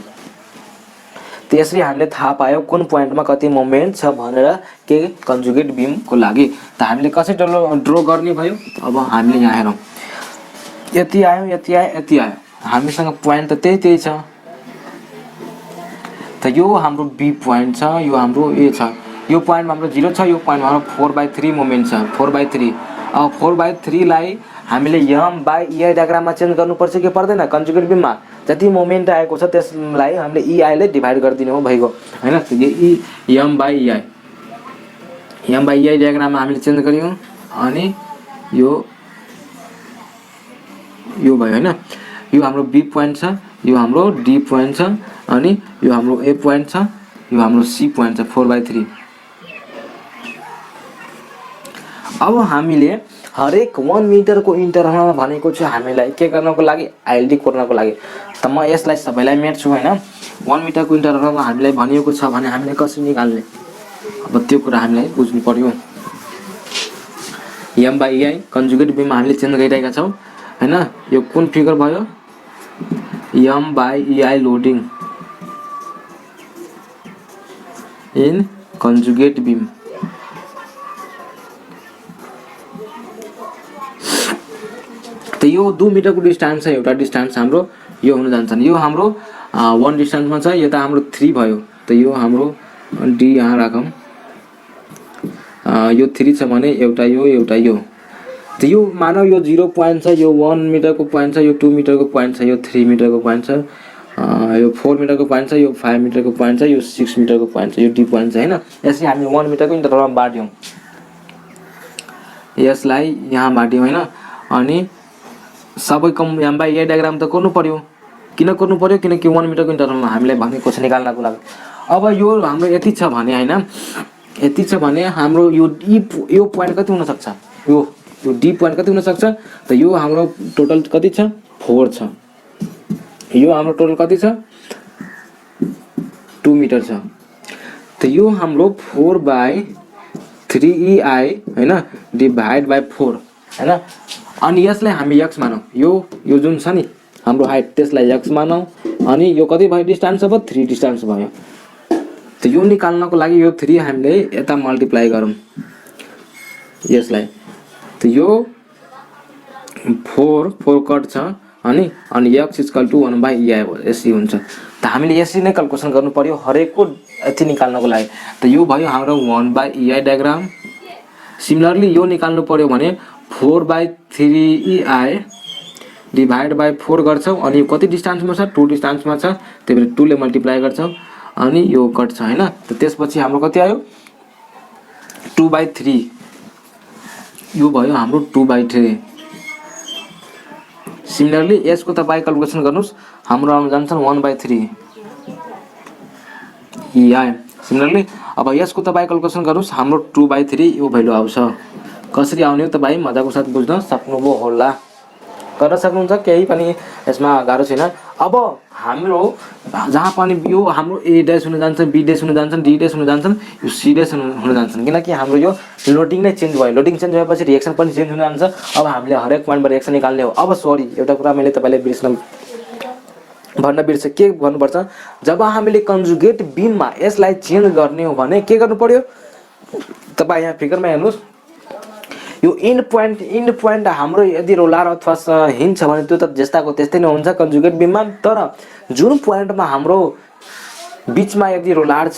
त्यसरी हामीले थाहा पायो कुन पोइन्टमा कति मोमेन्ट छ भनेर के कन्जुगेट बीम को लागि। त हामीले कसरी ड्रा गर्ने भयो, अब हामीले यहाँ हेरौं, यति आयो यति आयो यति आयो, हामीसँग पोइन्ट त त्यही छ। त यो हाम्रो बी पोइन्ट छ, यो हाम्रो ए छ, यो पोइन्टमा हाम्रो 0 छ, यो पोइन्टमा हाम्रो 4/3 मोमेन्ट छ 4/3। अब 4/3 लाई हामीले m/ei डायग्राममा चेन्ज गर्नुपर्छ कि पर्दैन कन्जुगेट बीममा जति मोमेन्ट आएको छ त्यसलाई हामीले ei ले डिभाइड गरिदिनु हो भइगयो हैन m/ei डायग्राममा हामीले चेन्ज गर्यौं अनि यो भयो हैन यो हाम्रो बी पोइन्ट छ यो हाम्रो डी पोइन्ट छ अनि यो हाम्रो ए पोइन्ट छ यो हाम्रो सी पोइन्ट छ 4/3 अब हामीले हरेक 1 मिटर को इन्टरभलमा भनेको छु हामीलाई के गर्नको लागि आइएलडी कोर्नको लागि त म यसलाई सबैलाई मेट्छु हैन 1 मिटर को इन्टरभलमा हामीलाई भनिएको छ भने हामीले कसरी निकाल्ने अब त्यो कुरा हामीलाई बुझ्नु पर्यो m/ei कन्जुगेट बीममा हामीले चेन्ज गरिरहेका छौं हैन यो कुन फिगर भयो m/ei loading in conjugate beam त यो 2 मिटर को डिस्टेन्स छ एउटा डिस्टेन्स हाम्रो यो हुन जान्छ यो हाम्रो 1 डिस्टेन्समा छ यो त हाम्रो 3 भयो त यो हाम्रो डी यहाँ राखौं यो 3 छ भने एउटा यो त यो मानौ यो 0 पोइन्ट छ यो 1 मिटर को पोइन्ट छ यो 2 मिटर को पोइन्ट छ यो 3 मिटर को पोइन्ट छ यो 4 मिटर को पोइन्ट छ यो 5 मिटर को पोइन्ट छ यो 6 मिटर को पोइन्ट छ यो डी पोइन्ट छ हैन यसरी हामी 1 मिटर को इन्टरभलमा बाट्यौं यसलाई यहाँ बाट्यौं हैन अनि सबै कम m/ei डायग्राम त गर्नु पर्यो किन गर्नु पर्यो किनकि 1 मिटर को इन्टरभलमा हामीलाई भनेको छ निकाल्नको लागि अब यो हाम्रो यति छ भने हैन यति छ भने हाम्रो यो पोइन्ट कति हुन सक्छ यो डी पोइन्ट कति हुन सक्छ त यो हाम्रो टोटल कति छ 4 छ यो हाम्रो टोटल कति छ 2 मिटर छ त यो हाम्रो 4/3ei हैन डिभाइड बाइ 4 हैन अनि यसलाई हामी x मानौ यो जुन छ नि हाम्रो हाइट त्यसलाई x मानौ अनि यो कति भयो डिस्टेन्स अब 3 डिस्टेन्स भयो त यो निकाल्नको लागि यो 3 हामीले यता मल्टिप्लाई गरौँ यसलाई त यो 4 कट छ अनि x = 1/ei यसरी हुन्छ त हामीले यसरी नै क्याल्कुलेसन गर्नु पर्यो हरेकको यति निकाल्नको लागि त यो भयो हाम्रो 1/ei डायग्राम सिमिलरली यो निकाल्नु पर्यो भने 4/3ei डिभाइड बाइ 4 गर्छौ अनि यो कति डिस्टेन्समा छ 2 डिस्टेन्समा छ त्यही भएर 2 ले मल्टिप्लाई गर्छौ अनि यो कट छ हैन त त्यसपछि हाम्रो कति आयो 2/3 यो भयो हाम्रो 2/3 सिमिलरली यसको त बाइ क्याल्कुलेसन गर्नुस् हाम्रो आउन जान्छ 1/3 ei सिमिलरली अब यसको त बाइ क्याल्कुलेसन गर्नुस् हाम्रो 2/3 यो भ्यालु आउँछ कसरी आउने हो त भाइ मजाको साथ बुझ्न सक्नुभयो होला गर्न सक्नुहुन्छ केही पनि यसमा गाह्रो छैन अब हाम्रो जहाँ पनि यो हाम्रो ए डैश हुन जान्छ बी डैश हुन जान्छ डी डैश हुन जान्छन् यो सी डैश हुन जान्छन् किनकि हाम्रो यो लोडिङ नै चेन्ज भयो लोडिङ चेन्ज भएपछि रिएक्सन पनि चेन्ज हुन जान्छ अब हामीले हरेक पोइन्टमा रिएक्सन निकाल्ने हो अब सरी एउटा कुरा मैले तपाईलाई भन्न बिर्से के गर्नुपर्छ जब हामीले कन्जुगेट बीममा यसलाई चेन्ज गर्ने हो भने के गर्नु पर्यो तपाई यहाँ फिगरमा हेर्नुस् यो एन्ड पोइन्ट हाम्रो यदि रोलार अथवा हिन्ज छ भने त्यो त जस्ताको त्यस्तै नै हुन्छ कन्जुगेट बीममा तर जुन पोइन्टमा हाम्रो बीचमा यदि रोलार छ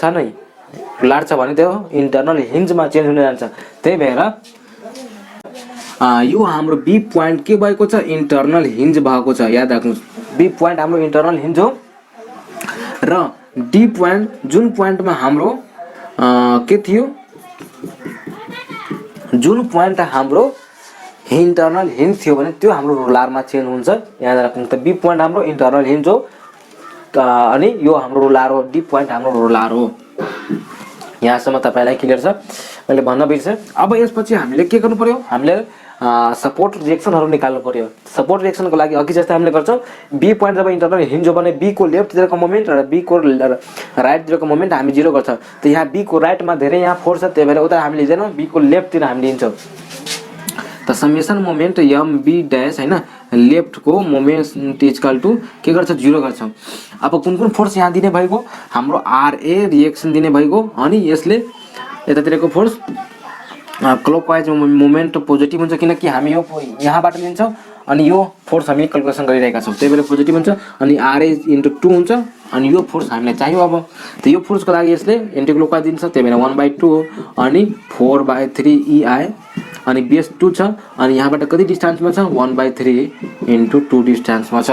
भने त्यो इन्टरनल हिन्जमा चेन्ज हुन जान्छ त्यही भएर यो हाम्रो बी पोइन्ट के भएको छ इन्टरनल हिन्ज भएको छ याद राख्नुस् बी पोइन्ट हाम्रो इन्टरनल हिन्ज हो र डी पोइन्ट जुन पोइन्टमा हाम्रो के थियो जुन पोइन्ट हाम्रो इन्टरनल हिन्ज थियो भने त्यो हाम्रो रोलारमा चेन्ज हुन्छ याद राख्नु त बी पोइन्ट हाम्रो इन्टरनल हिन्ज हो अनि यो हाम्रो रोलार हो डी पोइन्ट हाम्रो रोलार हो यहाँसम्म तपाईलाई क्लियर छ मैले भन्न बिर्से अब यसपछि हामीले के गर्नु पर्यो हामीले सपोर्ट रिएक्सनहरु निकाल्नु पर्यो सपोर्ट रिएक्सनको लागि अघि जस्तै हामीले गर्छौं बी पोइन्ट जब इन्टरनल हिन्ज हो भने बी को लेफ्ट तिरको मोमेन्ट र बी को राइट तिरको मोमेन्ट हामी 0 गर्छ त यहाँ बी को राइटमा धेरै यहाँ फोर्स छ त्यही भएर उता हामीले लिदैनौं बी को लेफ्ट तिर हामी लिन्छौं त summation moment M B dash हैन लेफ्ट को मोमेन्ट इक्वल टु के गर्छ 0 गर्छौं अब कुन फोर्स यहाँ दिने भएको हाम्रो आरए रिएक्सन दिने भएको अनि यसले यतातिरको फोर्स क्लकवाइज मोमेन्ट पोजिटिभ हुन्छ किनकि हामी यो यहाँबाट लिन्छौं अनि यो फोर्स हामी क्याल्कुलेसन गरिरहेका छौं त्यही भएर पोजिटिभ हुन्छ अनि आरए * 2 हुन्छ अनि यो फोर्स हामीलाई चाहियो अब त यो फोर्सको लागि यसले एन्टी क्लकवाइज दिन्छ त्यही भएर 1/2 हो अनि 4/3 ei अनि बेस 2 छ अनि यहाँबाट कति डिस्टेन्समा छ 1/3 * 2 डिस्टेन्समा छ।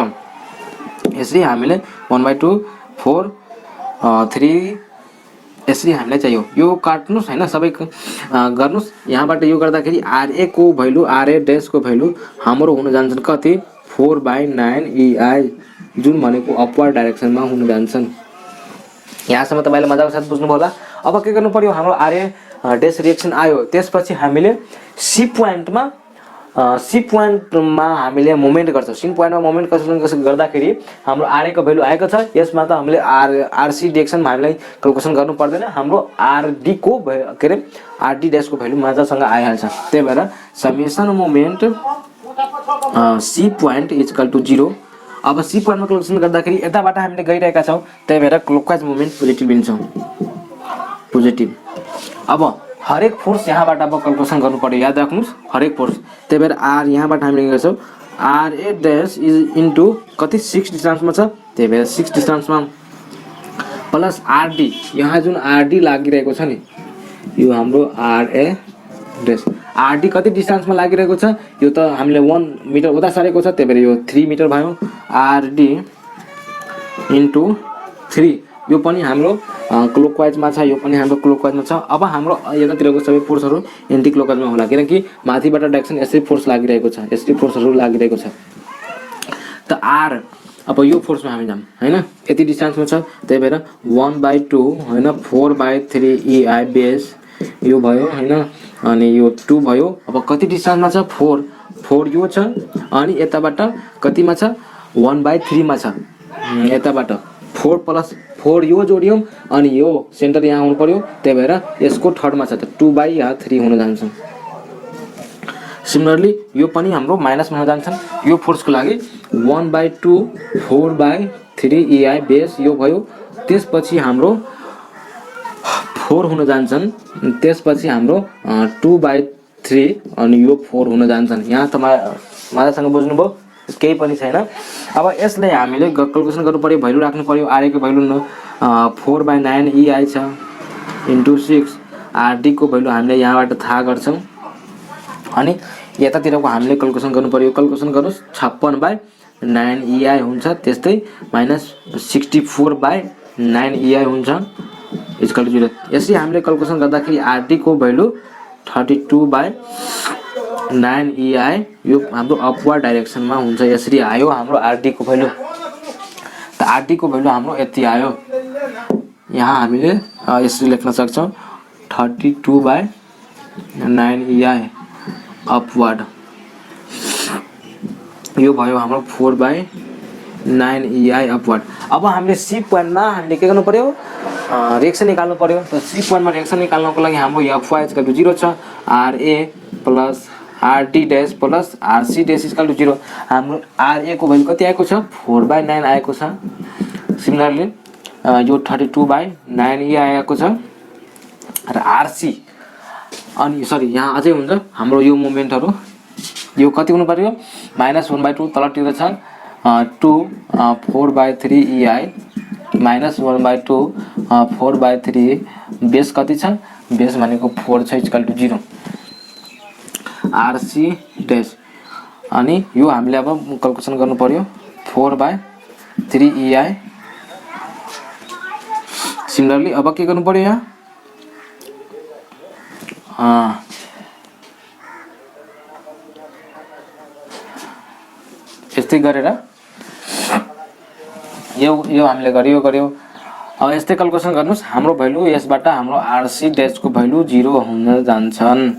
यसरी हामीले 1/2 4 3 यसरी हामीलाई चाहियो। यो काट्नुस् हैन सबै गर्नुस्। यहाँबाट यो गर्दाखेरि RA को भ्यालु RA डैश को भ्यालु हाम्रो हुन जान्छन् कति 4/9 EI जुन भनेको अपवर्ड डाइरेक्सनमा हुन जान्छन्। यहाँसम्म तपाईले मजाको साथ बुझ्नु होला। अब के गर्नु पर्यो हाम्रो RA डैश रिएक्सन आयो त्यसपछि हामीले C पोइन्टमा हामीले मोमेन्ट गर्छौं। सी पोइन्टमा मोमेन्ट कसरी गर्दाखेरि हाम्रो RA को भ्यालु आएको छ यसमा त हामीले RC डिरेक्सनमा हामीलाई क्याल्कुलेसन गर्नु पर्दैन। हाम्रो RD को के रे RD डैश को भ्यालु मजासँग आइहाल्छ। त्यही भएर समेसन मोमेन्ट C पोइन्ट = 0। अब C पोइन्टमा क्याल्कुलेसन गर्दाखेरि यताबाट हामीले गइरहेका छौं त्यही भएर क्लकवाइज मोमेन्ट पोजिटिभ लिन्छौं पोजिटिभ। अब हरेक फोर्स यहाँबाट अब क्याल्कुलेसन गर्नु पर्यो याद राख्नुस् हरेक फोर्स। त्यही भएर R यहाँबाट हामीले गर्छौं RA डैश इन्टु कति 6 डिस्टेन्समा छ त्यही भएर 6 डिस्टेन्समा प्लस RD यहाँ जुन RD लागिरहेको छ नि यो हाम्रो RA डैश RD कति डिस्टेन्समा लागिरहेको छ यो त हामीले 1 मिटर उता सरेको छ त्यही भएर यो 3 मिटर भयो। RD इन्टु 3 यो पनि हाम्रो क्लकवाइजमा छ यो पनि हाम्रो क्लकवाइजमा छ। अब हाम्रो यतातिरको सबै फोर्सहरु एन्टी क्लकवाइजमा होला किनकि माथिबाट डाइरेक्सन यसरी फोर्स लागिरहेको छ यसरी फोर्सहरु लागिरहेको छ। त R अब यो फोर्समा हामी जाम हैन यति डिस्टेन्समा छ त्यही भएर 1/2 हैन 4/3 EI बेस यो भयो हैन अनि यो 2 भयो। अब कति डिस्टेन्समा छ 4 यो छ अनि यताबाट कतिमा छ 1/3 मा छ। यताबाट 4 + 4 यो जोडियौं अनि यो सेन्टर यहाँ हुनु पर्यो त्यही भएर यसको थर्डमा छ त 2/3 हुन जान्छ। सिमिलरली यो पनि हाम्रो माइनसमा हुन जान्छन्। यो फोर्सको लागि 1/2 4/3 EI बेस यो भयो त्यसपछि हाम्रो 4 हुन जान्छन् त्यसपछि हाम्रो 2/3 अनि यो 4 हुन जान्छन्। यहाँ त मजासँग बुझ्नुभयो केही पनि छैन। अब यसलाई हामीले क्याल्कुलेसन गर्नु पर्यो भ्यालु राख्नु पर्यो। RA को भ्यालु 4/9 EI छ इन्टु 6 RD को भ्यालु हामीले यहाँबाट थाहा गर्छौं अनि यतातिरको हामीले क्याल्कुलेसन गर्नु पर्यो। क्याल्कुलेसन गर्नुस् 56/9 EI हुन्छ त्यस्तै माइनस 64/9 EI हुन्छ = 0। यसरी हामीले क्याल्कुलेसन गर्दाखेरि RD को भ्यालु 32/9 EI यो हाम्रो अपवर्ड डाइरेक्सनमा हुन्छ। यसरी आयो हाम्रो RD को भ्यालु। त RD को भ्यालु हाम्रो यति आयो। यहाँ हामीले यसरी लेख्न सक्छौं 32/9 EI अपवर्ड यो भयो हाम्रो 4/9 EI अपवर्ड। अब हामीले C पोइन्टमा हामीले के गर्नु पर्यो रिएक्सन निकाल्नु पर्यो। त C पोइन्टमा रिएक्सन निकाल्नको लागि हाम्रो FY = 0 छ RA + RD dash plus RC dash = 0। हाम्रो RA को भ्यालु कति आएको छ 4/9 आएको छ। सिमिलरली यो 32/9 EI आएको छ र RC अनि सरी यहाँ अझै हुन्छ हाम्रो यो मोमेन्टहरु यो कति हुनु पर्यो -1/2 तलतिर छ 2 4/3 EI -1/2 4/3 बेस कति छ बेस भनेको 4 छ = 0 RC डैश अनि यो हामीले अब क्याल्कुलेसन गर्नु पर्यो 4/3 EI। सिमिलरली अब के गर्नु पर्यो यहाँ यस्तै गरेर यो हामीले गर्यो। अब यस्तै क्याल्कुलेसन गर्नुस् हाम्रो भ्यालु यसबाट हाम्रो RC डैश को भ्यालु 0 हुन जान्छन्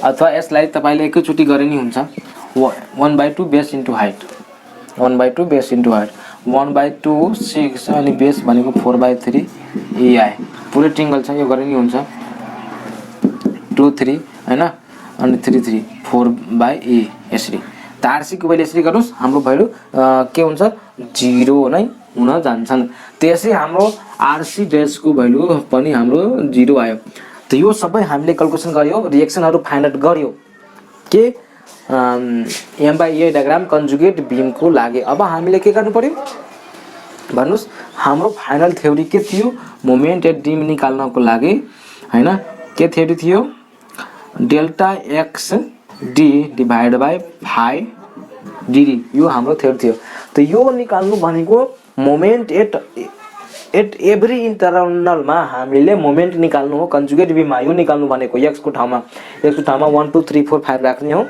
अथवा यसलाई तपाईले एकैचोटी गरे नि हुन्छ 1/2 base into height 1/2 base into height 1/2 6 अनि बेस भनेको 4/3 EI पुरै ट्रिंगल छ यो गरे नि हुन्छ 2 3 हैन अनि 3 3 4/E यसरी। त RC को भ्यालु यसरी गर्नुस् हाम्रो भ्यालु के हुन्छ 0 नै हुन जान्छन्। त्यसै हाम्रो RC डैश को भ्यालु पनि हाम्रो 0 आयो। त यो सबै हामीले क्याल्कुलेसन गर्यो रिएक्सनहरु फाइन्ड आउट गर्यो के M/A डायग्राम कन्जुगेट बीम को लागि। अब हामीले के गर्नु पर्यो भन्नुस् हाम्रो फाइनल थ्योरी के थियो मोमेन्ट एट बीम निकाल्नको लागि हैन के थ्योरी थियो delta x D divide by 5 dd यो हाम्रो थ्योरी थियो। त यो निकाल्नु भनेको मोमेन्ट एट एभ्री इन्टरनलमा हामीले मोमेन्ट निकाल्नु हो कन्जुगेट बीममा। यो निकाल्नु भनेको x को ठाउँमा 1 2 3 4 5 राख्ने हो।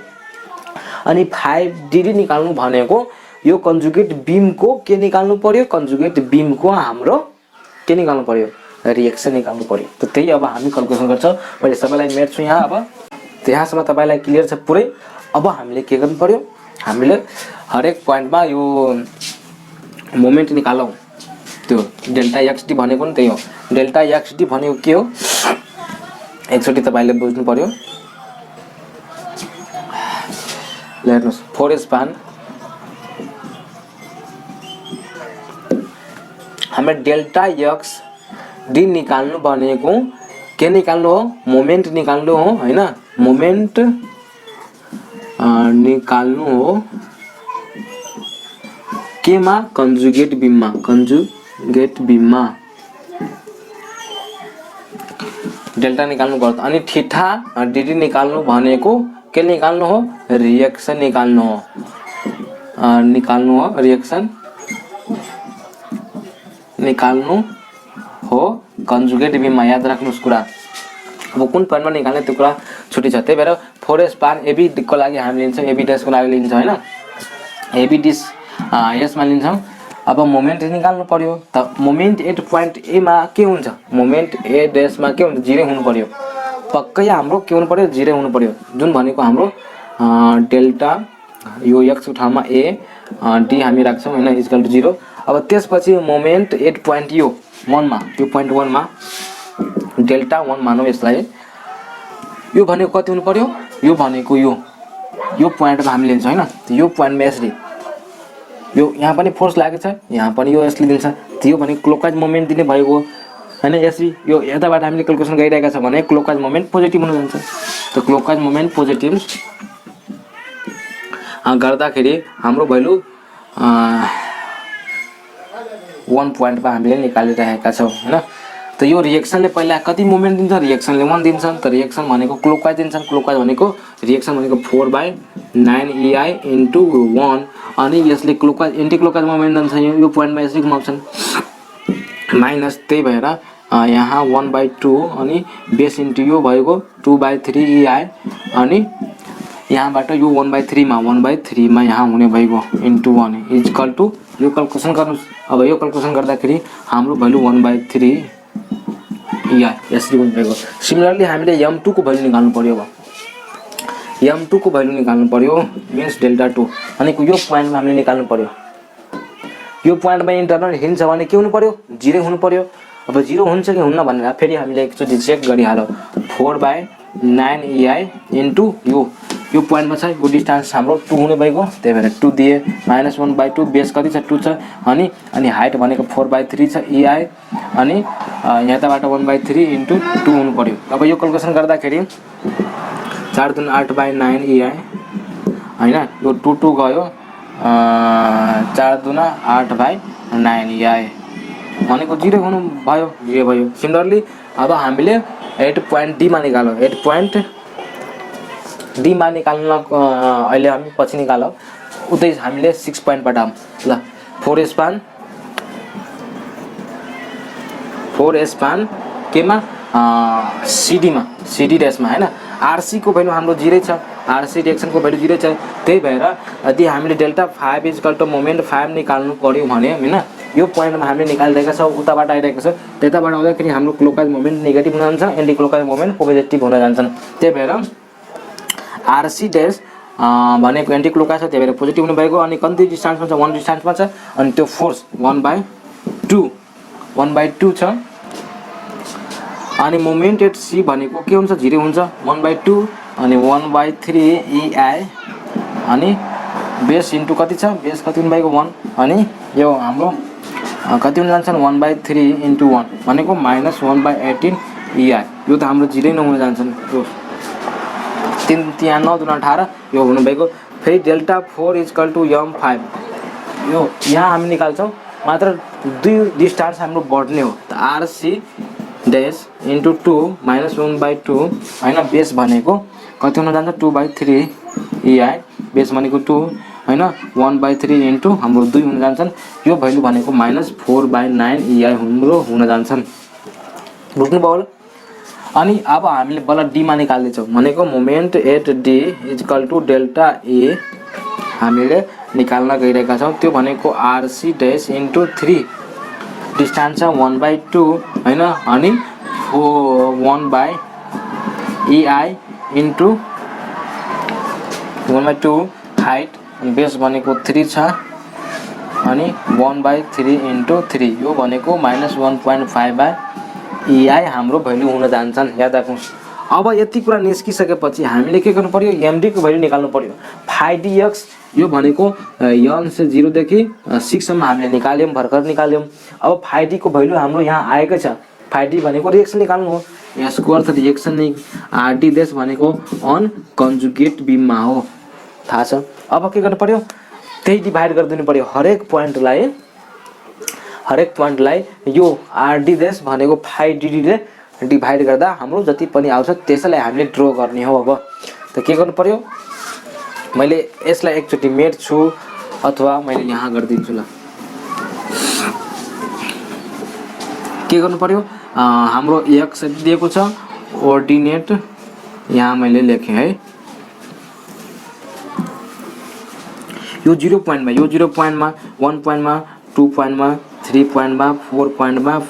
अनि 5 dd निकाल्नु भनेको यो कन्जुगेट बीमको के निकाल्नु पर्यो, कन्जुगेट बीमको हाम्रो के निकाल्नु पर्यो, रिएक्सन निकाल्नु पर्यो। त त्यही अब हामी क्याल्कुलेसन गर्छौँ। मैले सबैलाई मेट्छु यहाँ। अब त्यहाँसम्म तपाईलाई क्लियर छ पुरै। अब हामीले के गर्नु पर्यो, हामीले हरेक पोइन्टमा यो मोमेन्ट निकालौँ। त्यो डेल्टा एक्सडी भनेको नि त्यही हो। डेल्टा एक्सडी भनेको के हो एकचोटि तपाईले बुझ्नु पर्यो। हेर्नुहोस् 4 स्पान हमें डेल्टा एक्स डी निकाल्नु भनेको के निकाल्नु हो, मोमेन्ट निकाल्नु हो हैन। मोमेन्ट निकाल्नु हो केमा, कन्जुगेट बीममा। कन्जुगेट बीममा डेल्टा निकाल्नु पर्छ। अनि थीटा डीडी निकाल्नु भनेको के निकाल्नु हो, रिएक्सन निकाल्नु हो। रिएक्सन निकाल्नु हो कन्जुगेट बीममा। याद राख्नुस् कुरा। अब कुन पोइन्टमा निकाल्ने त्यो कुरा छुट्टी छ। त्यही भएर 4 स्पान एबी को लागि हामी लिन्छौँ, एबी डैश को लागि लिन्छौँ हैन। एबी डिस यसमा लिन्छौँ। अब मोमेन्ट निकाल्नु पर्यो। त मोमेन्ट एट पोइन्ट ए मा के हुन्छ, मोमेन्ट ए डैशमा के हुन्छ, 0 हुनु पर्यो। पक्कै हाम्रो के हुनु पर्यो, 0 हुनु पर्यो। जुन भनेको हाम्रो डेल्टा यो x को ठाउँमा a d हामी राख्छौँ हैन, इक्वल टु 0। अब त्यसपछि मोमेन्ट एट पोइन्ट यो 1 मा, यो पोइन्ट 1 मा डेल्टा 1 मानौ यसलाई। यो भनेको कति हुनु पर्यो, यो भनेको यो पोइन्टमा हामी लिन्छौँ हैन। यो पोइन्टमा यसले यो यहाँ पनि फोर्स लागेको छ, यहाँ पनि यो यसले दिन्छ। त्यो भने क्लकवाइज मोमेन्ट दिने भएको हैन। यसरी यो यताबाट हामीले क्याल्कुलेसन गरिरहेका छ भने क्लकवाइज मोमेन्ट पोजिटिभ हुन जान्छ। त क्लकवाइज मोमेन्ट पोजिटिभ गर्दाखेरि हाम्रो भ्यालु 1 पोइन्टमा हामीले निकालिरहेका छौँ हैन। त यो रिएक्सनले पहिला कति मोमेन्ट दिन्छ, रिएक्सनले 1 दिन्छ। त रिएक्सन भनेको क्लकवाइज दिन्छ। क्लकवाइज भनेको रिएक्सन भनेको 4/9 EI इन्टु 1। अनि यसले क्लकवाइज एन्टी क्लकवाइज मोमेन्ट दिन्छ। यो पोइन्टमा यसरी घुमाउँछन् माइनस। त्यही भएर यहाँ 1/2 अनि बेस इन्टु यो भएको 2/3 EI। अनि यहाँबाट यो 1/3 मा यहाँ हुने भएको इन्टु 1 इक्वल टु यो क्याल्कुलेसन गर्नुस्। अब यो क्याल्कुलेसन गर्दाखेरि हाम्रो भ्यालु 1/3 EI यसरी हुने भएको। सिमिलरली हामीले m2 को भ्यालु निकाल्नु पर्यो। अब m2 को भ्यालु निकाल्नु पर्यो मिन्स डेल्टा 2। अनि यो पोइन्टमा हामीले निकाल्नु पर्यो। यो पोइन्टमा इन्टरनल हिन्छ भने के हुनु पर्यो, 0 हुनु पर्यो। अब 0 हुन्छ कि हुन्न भनेर फेरि हामीले एकचोटि चेक गरिहालौँ। 4/9 EI इन्टु यो पोइन्टमा छ, यो डिस्टेन्स हाम्रो 2 हुने भएको। त्यही भएर 2 दिए -1/2 बेस कति छ, 2 छ। अनि हाइट भनेको 4/3 छ EI। अनि यताबाट 1/3 इन्टु 2 हुनु पर्यो। अब यो क्याल्कुलेसन गर्दाखेरि 4 दूनी 8/9 EI हैन। यो 2 गयो 4 दूना 8/9 EI भनेको 0 हुनु भयो, 0 भयो। सिमिलरली अब हामीले 8 पोइन्ट डी मा निकालौँ। 8 पोइन्ट डी मा निकाल्न अहिले हामी पछि निकालौँ। उतै हामीले 6 पोइन्टबाट ल 4 स्पान केमा, सिडी डैशमा हैन। आरसी को भ्यालु हाम्रो 0 छ, आरसी रिएक्सन को भ्यालु 0 छ। त्यही भएर यदि हामीले डेल्टा 5 इक्वल टु मोमेन्ट 5 निकाल्नु पर्यो भने हैन, यो पोइन्टमा हामीले निकालिरहेका छौँ। उताबाट आइरहेको छ, त्यताबाट आउँदाखेरि हाम्रो क्लकवाइज मोमेन्ट नेगेटिभ हुन जान्छ, एन्टी क्लकवाइज मोमेन्ट पोजिटिभ हुन जान्छन्। त्यही भएर आरसी डैश भनेको एन्टी क्लकवाइज छ, त्यही भएर पोजिटिभ हुनु भएको। अनि कति डिस्टेन्समा छ, 1 डिस्टेन्समा छ। अनि त्यो फोर्स 1/2 छ। अनि मोमेन्ट एट सी भनेको के हुन्छ, 0 हुन्छ। 1/2 अनि 1/3 EI अनि बेस इन्टु कति छ, बेस कति हुनु भएको 1। अनि यो हाम्रो कति हुन जान्छन्, 1/3 इन्टु 1 भनेको -1/18 EI। यो त हाम्रो 0 नै हुन जान्छन्। यो 3 9 दूना 18 यो हुनु भएको। फेरि डेल्टा 4 इक्वल टु m5 यो यहाँ हामी निकाल्छौँ। मात्र 2 डिस्टेन्स हाम्रो बढ्ने हो। त आरसी डैश इन्टु 2 माइनस 1/2 होइन। बेस भनेको कति हुन जान्छ 2/3 EI, बेस भनेको 2 होइन, 1/3 इन्टु हाम्रो 2 हुन जान्छन्। यो भ्यालु भनेको -4/9 EI हाम्रो हुन जान्छन्। बुझ्नुभयो होला। अनि अब हामीले बल्ल डीमा निकाल्दैछौँ भनेको moment at D equal to delta A हामीले निकाल्न गइरहेका छौँ। त्यो भनेको आरसी डैश इन्टु 3 डिस्टेन्स छ 1/2 होइन, अनि 1/EI इन्टु 1/2 हाइट, बेस भनेको 3 छ अनि 1/3 इन्टु 3 यो भनेको -1.5/EI हाम्रो भ्यालु हुन जान्छन्। याद राख्नुहोस्। अब यति कुरा निस्किसकेपछि हामीले के गर्नु पर्यो, एमडी को भ्यालु निकाल्नु पर्यो। फाइ डीएक्स यो भनेको 1 से 0 देखि 6 सम्म हामीले निकाल्यौँ, भर्खर निकाल्यौँ। अब फाइ डी को भ्यालु हाम्रो यहाँ आएकै छ। फाइ डी भनेको रिएक्सन निकाल्नु हो, यसको अर्थ रिएक्सन नै। आरडी डैश भनेको अन कन्जुगेट बिममा हो, थाहा छ। अब के गर्नु पर्यो, त्यही डिभाइड गरिदिनु पर्यो हरेक पोइन्टलाई यो आरडी डैश भनेको फाइ डी ले डिभाइड गर्दा हाम्रो जति पनि आउँछ त्यसैलाई हामीले ड्र गर्ने हो। अब त के गर्नु पर्यो, मैले यसलाई एकचोटि मेट्छु अथवा मैले यहाँ गरिदिन्छु। ल के गर्नु पर्यो, हाम्रो एक्स दिएको छ, कोअर्डिनेट यहाँ मैले लेखेँ है। यो 0 पोइन्टमा, यो 0 पोइन्टमा, 1 पोइन्टमा, 2 पोइन्टमा, 3 पोइन्टमा, 4 पोइन्टमा,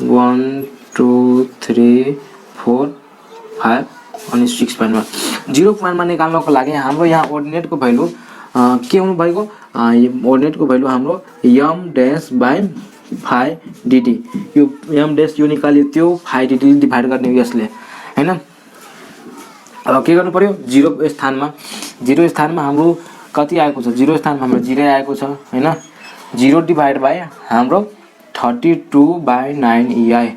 1 2 3 4 5 अनि 6 पोइन्टमा। 0 पोइन्टमा निकाल्नको लागि हाम्रो यहाँ कोअर्डिनेटको भ्यालु के हुनु भएको, कोअर्डिनेटको भ्यालु हाम्रो एम डैश बाई फाइ डिटी। यो एम डैश यो निकाल्यो, त्यो फाइ डिटी डिभाइड गर्ने यसले हैन। अब के गर्नु पर्यो, 0 स्थानमा हाम्रो कति आएको छ, 0 स्थानमा हाम्रो 0 आएको छ हैन। 0 डिभाइड बाई हाम्रो 32/9 EI,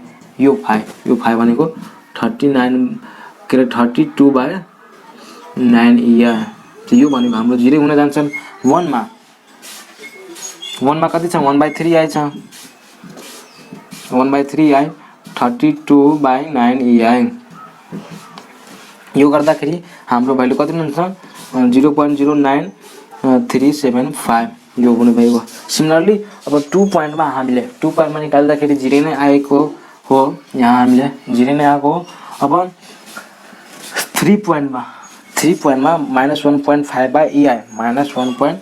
यो फाइ भनेको 32/9 EI। यो भनेको हाम्रो 0 हुन जान्छन्। 1 मा कति छ, 1/3 EI छ, 1/3 EI 32/9 EI। यो गर्दाखेरि हाम्रो भ्यालु कति हुन्छ, 0.09375 यो हुने भएको। सिमिलरली अब 2 पोइन्टमा हामीले 2 पोइन्टमा निकाल्दाखेरि 0 नै आएको हो, यहाँ हामीले 0 नै आएको हो। अब 3 पोइन्टमा -1.5/EI -1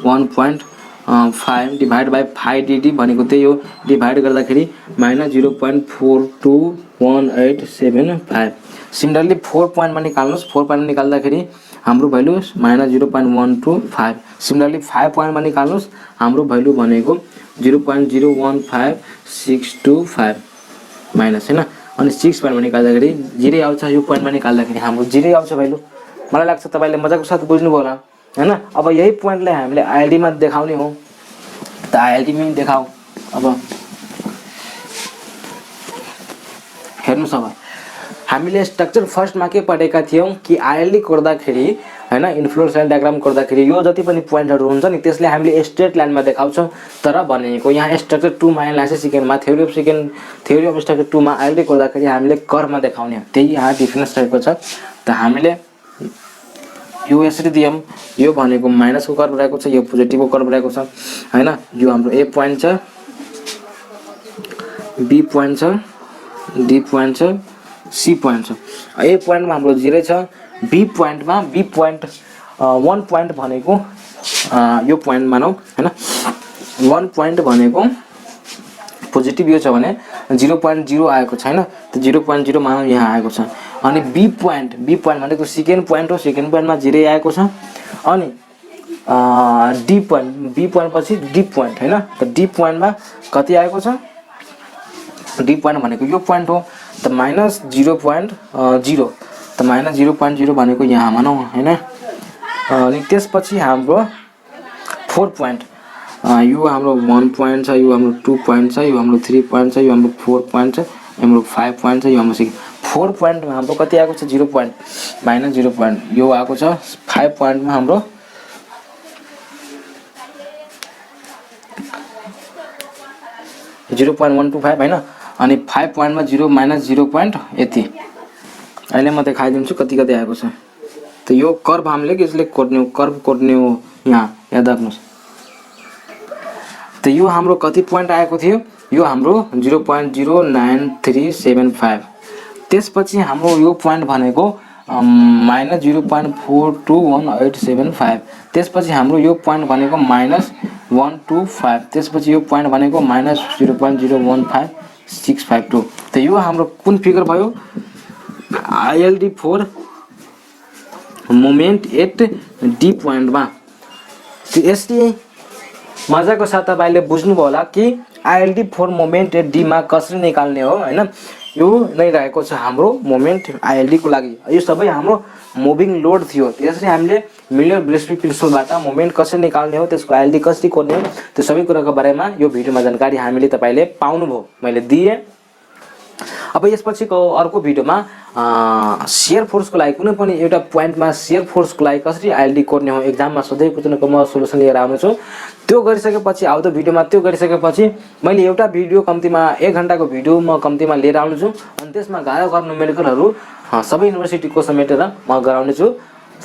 -1.5 divide by phi dt भनेको त्यही हो। डिभाइड गर्दाखेरि -0.421875। सिमिलरली 4 पोइन्टमा निकाल्नुहोस्, 4 पोइन्टमा निकाल्दाखेरि हाम्रो भ्यालु -0.125। सिमिलरली 5 पोइन्टमा निकाल्नुहोस्, हाम्रो भ्यालु भनेको 0.015625 माइनस हैन। अनि 6 पोइन्टमा निकाल्दाखेरि 0 आउँछ, यो पोइन्टमा निकाल्दाखेरि हाम्रो 0 आउँछ भ्यालु। मलाई लाग्छ तपाईले मजाको साथ बुझ्नुभयो होला हैन। अब यही पोइन्टलाई हामीले आईएलडी मा देखाउने हो, त आईएलडी मा देखाऊ। अब हेर्नुस्, अब हामीले स्ट्रक्चर फर्स्टमा के पढेका थियौं कि आईएलडी कोर्दाखेरि हैन, इन्फ्लुएन्स लाइन डायग्राम कोर्दाखेरि यो जति पनि पोइन्टहरु हुन्छ नि त्यसले हामीले स्ट्रेट लाइनमा देखाउँछौं। तर भनेको यहाँ स्ट्रक्चर 2 मा एनालाइसिस सेकेन्डमा थ्योरी अफ स्ट्रक्चर 2 मा आईएलडी कोर्दाखेरि हामीले कर्वमा देखाउने हो। त्यही यहाँ डिफरेन्स रहेको छ। त हामीले यो यसरी दियौं, यो भनेको माइनसको कर्व रहेको छ, यो पोजिटिभको कर्व रहेको छ हैन। यो हाम्रो ए पोइन्ट छ, बी पोइन्ट छ, डी पोइन्ट छ, सी पोइन्ट छ। ए पोइन्टमा हाम्रो 0 छ, बी पोइन्टमा 1 पोइन्ट भनेको यो पोइन्ट मानौ हैन। 1 पोइन्ट भनेको पोजिटिभ यो छ भने 0.0 आएको छैन, त 0.0 मानौ यहाँ आएको छ। अनि बी पोइन्ट भनेको सेकेन्ड पोइन्ट हो, सेकेन्ड पोइन्टमा 0 आएको छ। अनि डी पोइन्ट, बी पोइन्ट पछि डी पोइन्ट हैन, त डी पोइन्टमा कति आएको छ, डी पोइन्ट भनेको यो पोइन्ट हो, त -0.0, त -0.0 भनेको यहाँ मानौ हैन। अनि त्यसपछि हाम्रो 4 पोइन्ट, यो हाम्रो 1 पोइन्ट छ, यो हाम्रो 2 पोइन्ट छ, यो हाम्रो 3 पोइन्ट छ, यो हाम्रो 4 पोइन्ट छ, यो हाम्रो 5 पोइन्ट छ, यो हाम्रो 6 4 पोइन्टमा हाम्रो कति आएको छ 0 पोइन्ट माइनस 0 पोइन्ट यो आएको छ 5 पोइन्टमा हाम्रो 0.125 हैन अनि 5 पोइन्टमा 0 माइनस 0 पोइन्ट यति अहिले म देखाइदिन्छु कति कति आएको छ त यो कर्व हामीले यसले कोर्ने हो यहाँ याद राख्नुस् त यो हाम्रो कति पोइन्ट आएको थियो यो हाम्रो 0.09375 त्यसपछि हाम्रो यो पोइन्ट भनेको माइनस 0.421875 त्यसपछि हाम्रो यो पोइन्ट भनेको माइनस 125 त्यसपछि यो पोइन्ट भनेको माइनस 0.015652 त यो हाम्रो कुन फिगर भयो ILD for moment at D पोइन्टमा यसले मजाको साथ तपाईले बुझ्नुभयो होला कि ILD for moment at D मा कसरी निकाल्ने हो हैन यो नै रहेको छ हाम्रो मोमेन्ट ILD को लागि यो सबै हाम्रो मुभिङ लोड थियो त्यसरी हामीले मिलर ब्रेस्पी प्रिन्सिपलबाट मोमेन्ट कसरी निकाल्ने हो त्यसको ILD कसरी कोर्ने हो त्यो सबै कुराको बारेमा यो भिडियोमा जानकारी हामीले तपाईले पाउनुभयो मैले दिए अब यसपछिको अर्को भिडियोमा शियर फोर्सको लागि कुनै पनि एउटा पोइन्टमा शियर फोर्सको लागि कसरी ILD कोर्ने हो एक्जाममा सधैँ कुनै म सोलुसन लिएर आउने छु त्यो गरिसकेपछि आउँदो भिडियोमा त्यो गरिसकेपछि मैले एउटा भिडियो कम्तीमा 1 घण्टाको भिडियो म कम्तीमा लिएर आउने छु अनि त्यसमा गाह्रो गर्नु न्युमेरिकलहरु सबै युनिभर्सिटीको समेटेर म गराउने छु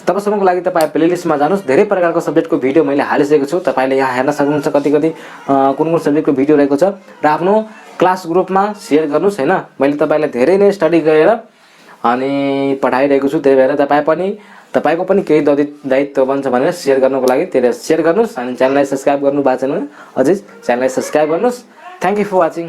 तबसम्मको लागि तपाई प्लेलिस्टमा जानुस् धेरै प्रकारको सब्जेक्टको भिडियो मैले हालिसकेको छु तपाईले यहाँ हेर्न सक्नुहुन्छ कति कुन सब्जेक्टको भिडियो रहेको छ र आफ्नो क्लास ग्रुपमा शेयर गर्नुस् हैन मैले तपाईलाई धेरै नै स्टडी गरेर अनि पढाइरहेको छु त्यही भएर तपाईको पनि केही दायित्व बन्छ भनेर शेयर गर्नको लागि त्यसले शेयर गर्नुस् अनि च्यानललाई सब्स्क्राइब गर्नु भएको छैन अझै च्यानललाई सब्स्क्राइब गर्नुस् थ्यांक यू फर वाचिङ